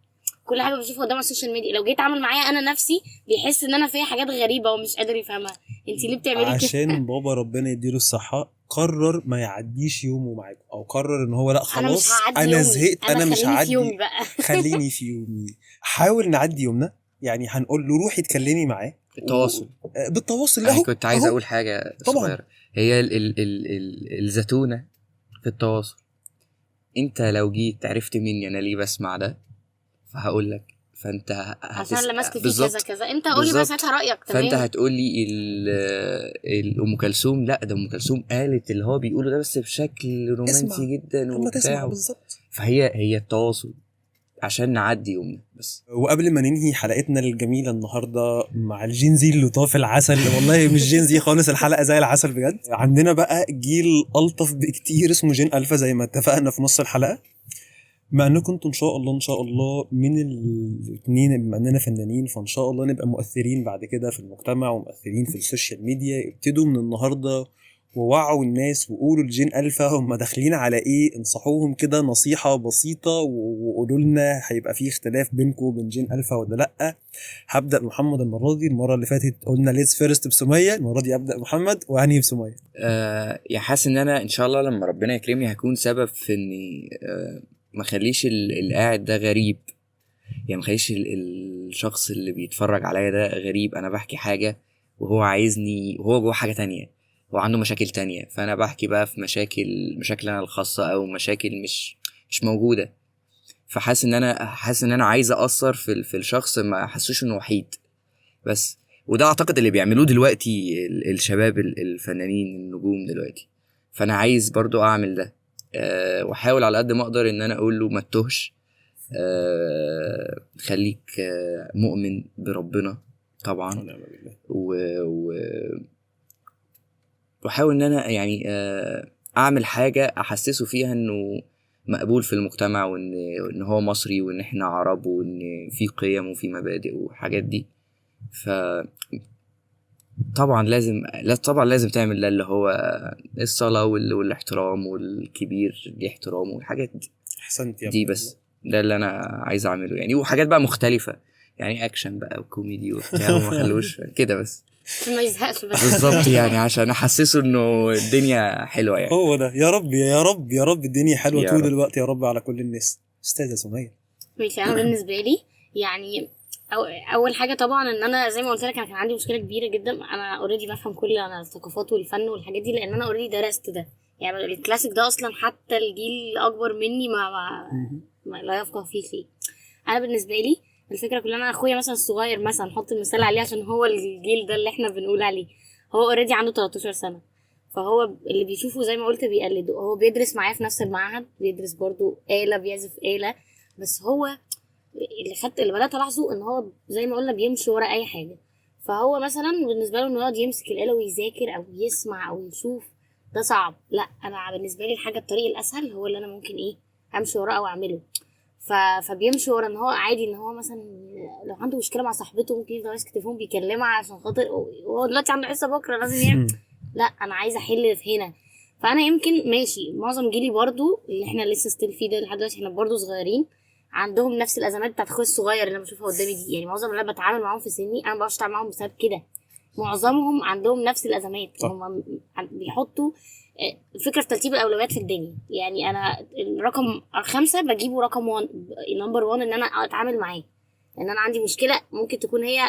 كل حاجه بشوفها قدام السوشيال ميديا لو جيت اعمل معايا انا نفسي بيحس ان انا فيها حاجات غريبه ومش قادر يفهمها. انت ليه بتعملي كده؟ عشان بابا ربنا يديله الصحة قرر ما يعديش يومه معاكم، او قرر ان هو لا انا مش خلاص هعدي انا يومي، زهقت، انا مش خليني في يومي هعدي. بقى. خليني في يومي. حاول نعدي يومنا، يعني هنقول له روحي اتكلمي معاه. التواصل. بالتواصل انا اهو كنت عايز أهو. اقول حاجه طبعاً. صغيره، هي ال الزتونه في التواصل. انت لو جيت عرفت مني انا ليه بسمع ده، فهقول لك، فانت عشان لمست فيه كذا بالظبط. كذا، انت قولي بقى بالظبط. ساعتها رايك. فانت تمام. هتقول لي ام كلثوم، لا ده ام كلثوم قالت اللي هو بيقوله ده بس بشكل اسمع. رومانسي جدا طب ما تسمع وبتاع. بالظبط. فهي التواصل عشان نعدي يومنا بس. وقبل ما ننهي حلقتنا الجميلة النهاردة مع الجينزي اللطاف العسل، والله مش جينزي خالص، الحلقة زي العسل بجد. عندنا بقى جيل ألطف بكتير اسمه جين ألفا زي ما اتفقنا في نص الحلقة. مع انكم انتوا ان شاء الله من الاثنين، بما اننا فنانين فان شاء الله نبقى مؤثرين بعد كده في المجتمع ومؤثرين في السوشيال ميديا. ابتدوا من النهارده ووعوا الناس وقولوا لجين ألفا هم داخلين على ايه، انصحوهم كده نصيحة بسيطة وقولوا لنا هيبقى فيه اختلاف بينكم وبين جين ألفا ولا لأ. هبدأ محمد المرة دي، المرة اللي فاتت قلنا ليتس فيرست بسمية، المرة دي أبدأ محمد وهني بسمية. يا حاسس ان انا ان شاء الله لما ربنا يكرمني هكون سبب في اني ما خليش اللي قاعد ده غريب. يعني ما خليش الشخص اللي بيتفرج عليا ده غريب. انا بحكي حاجة وهو عايزني، وهو جوه حاجة تانية، هو عنده مشاكل تانية، فانا بحكي بقى في مشاكل انا الخاصة او مشاكل مش موجودة. فحاسس ان انا عايز اثر في الشخص، ما احسوش انه وحيد بس. وده اعتقد اللي بيعملوه دلوقتي الشباب الفنانين النجوم دلوقتي. فانا عايز برضو اعمل ده، واحاول على قد ما اقدر ان انا اقول له ما تتوهش، خليك مؤمن بربنا طبعا، واحاول ان انا يعني اعمل حاجة احسسه فيها انه مقبول في المجتمع، وان هو مصري، وان احنا عرب، وان في قيم وفي مبادئ وحاجات دي. ف طبعا لازم تعمل ده، اللي هو الصلاة والاحترام، والكبير ليه احترامه والحاجات دي. احسنت يا دي بس ده اللي انا عايز اعمله يعني. وحاجات بقى مختلفة يعني، اكشن بقى وكوميدي وبتاع، وما خلوش كده بس ما يزهقش بس. بالظبط يعني، عشان احسسه انه الدنيا حلوة يعني. هو ده. يا رب يا رب يا رب الدنيا حلوة يا طول رب. الوقت يا رب على كل الناس. استاذة سمية. ماشي. انا بالنسبه لي يعني اول حاجه طبعا ان انا زي ما قلت لك انا كان عندي مشكله كبيره جدا. انا اوريدي بفهم كل الثقافات والفن والحاجات دي لان انا اوريدي درست ده. يعني الكلاسيك ده اصلا حتى الجيل الاكبر مني ما لا يفقه فيه شيء. انا بالنسبه لي الفكره كلها، انا اخويا مثلا الصغير مثلا نحط المثال عليه عشان هو الجيل ده اللي احنا بنقول عليه، هو اوريدي عنده 13 سنه. فهو اللي بيشوفه زي ما قلت بيقلده. هو بيدرس معايا في نفس المعهد، بيدرس برضو آلة، بيعزف آلة. بس هو اللي بدأت ألاحظه إن هو زي ما قلنا بيمشي ورا أي حاجة. فهو مثلا بالنسبة له إنه يقعد يمسك الآلة ويذاكر أو يسمع أو يشوف ده صعب. لا أنا بالنسبة لي الطريق الأسهل هو اللي أنا ممكن أمشي وراه أو أعمله. فبيمشي ورا إن هو عادي إن هو مثلا لو عنده مشكلة مع صاحبته ممكن يفضل ماسك التليفون بيكلمها عشان خاطر هو دلوقتي عنده حصة بكرة لازم يعمل. لا أنا عايزة أحل في هنا. فأنا يمكن ماشي معظم جيلي برضو اللي إحنا لسه ستيل فيه ده لحد دلوقتي، إحنا برضو صغيرين عندهم نفس الازمات بتاعت اخويا الصغير اللي انا بشوفها قدامي دي. يعني معظم اللي انا بتعامل معاهم في سني انا ما بعرفش اتعامل معاهم بسبب كده. معظمهم عندهم نفس الازمات. صح. هم بيحطوا الفكره في ترتيب الاولويات في الدنيا. يعني انا الرقم 5 بجيبه رقم 1 نمبر 1 ان انا اتعامل معاه. ان انا عندي مشكله ممكن تكون هي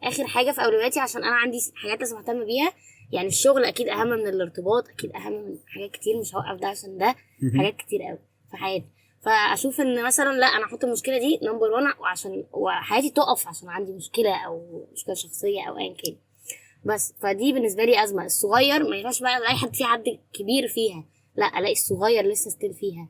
اخر حاجه في اولوياتي عشان انا عندي حاجات لازم اهتم بيها. يعني الشغل اكيد اهم من الارتباط، اكيد اهم من حاجات كتير، مش هوقف ده عشان ده حاجات كتير قوي في حياتي. فاشوف ان مثلا لا انا احط المشكله دي نمبر 1 وعشان وحياتي تقف عشان عندي مشكله او مشكله شخصيه او ايا كان. بس فدي بالنسبه لي ازمه. الصغير ما ينفعش بقى الاقي حد في حد كبير فيها، لا الاقي الصغير لسه ستيل فيها،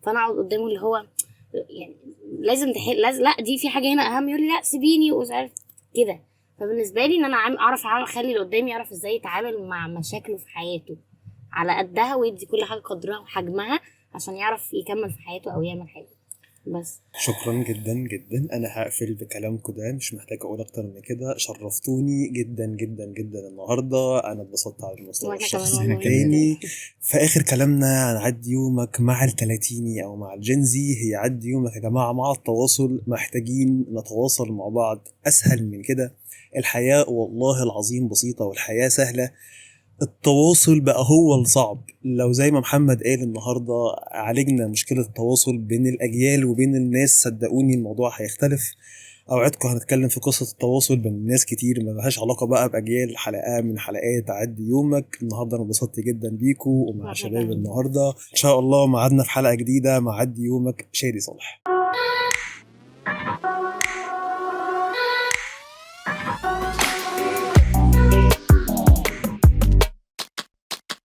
فانا اقعد قدامه اللي هو يعني لازم تحل، لازم لا دي في حاجه هنا اهم، يقول لي لا سيبيني ومش عارف كده. فبالنسبه لي ان انا اعرف اخلي اللي قدامي يعرف ازاي يتعامل مع مشاكله في حياته على قدها، ويدي كل حاجه قدرها وحجمها عشان يعرف يكمل في حياته او يعمل حاجه. بس شكرا جدا جدا. انا هقفل بكلامكم ده، مش محتاج اقول اكتر من كده. شرفتوني جدا جدا جدا النهارده. انا اتبسطت على المستوى وأنا الشخصي. كمان والله تاني في اخر كلامنا عن عد يومك مع التلاتيني او مع الجنزي، هي عد يومك يا جماعه مع التواصل. محتاجين نتواصل مع بعض اسهل من كده. الحياه والله العظيم بسيطه والحياه سهله، التواصل بقى هو الصعب. لو زي ما محمد قال النهارده عالجنا مشكلة التواصل بين الأجيال وبين الناس، صدقوني الموضوع هيختلف. أوعدكم هنتكلم في قصة التواصل بين ناس كتير ما لهاش علاقة بقى بأجيال، حلقة من حلقات عدي يومك. النهارده أنا انبسطت جدا بيكو ومع وأنا شباب كمان. النهارده. إن شاء الله معادنا في حلقة جديدة مع عدي يومك. شادي صالح.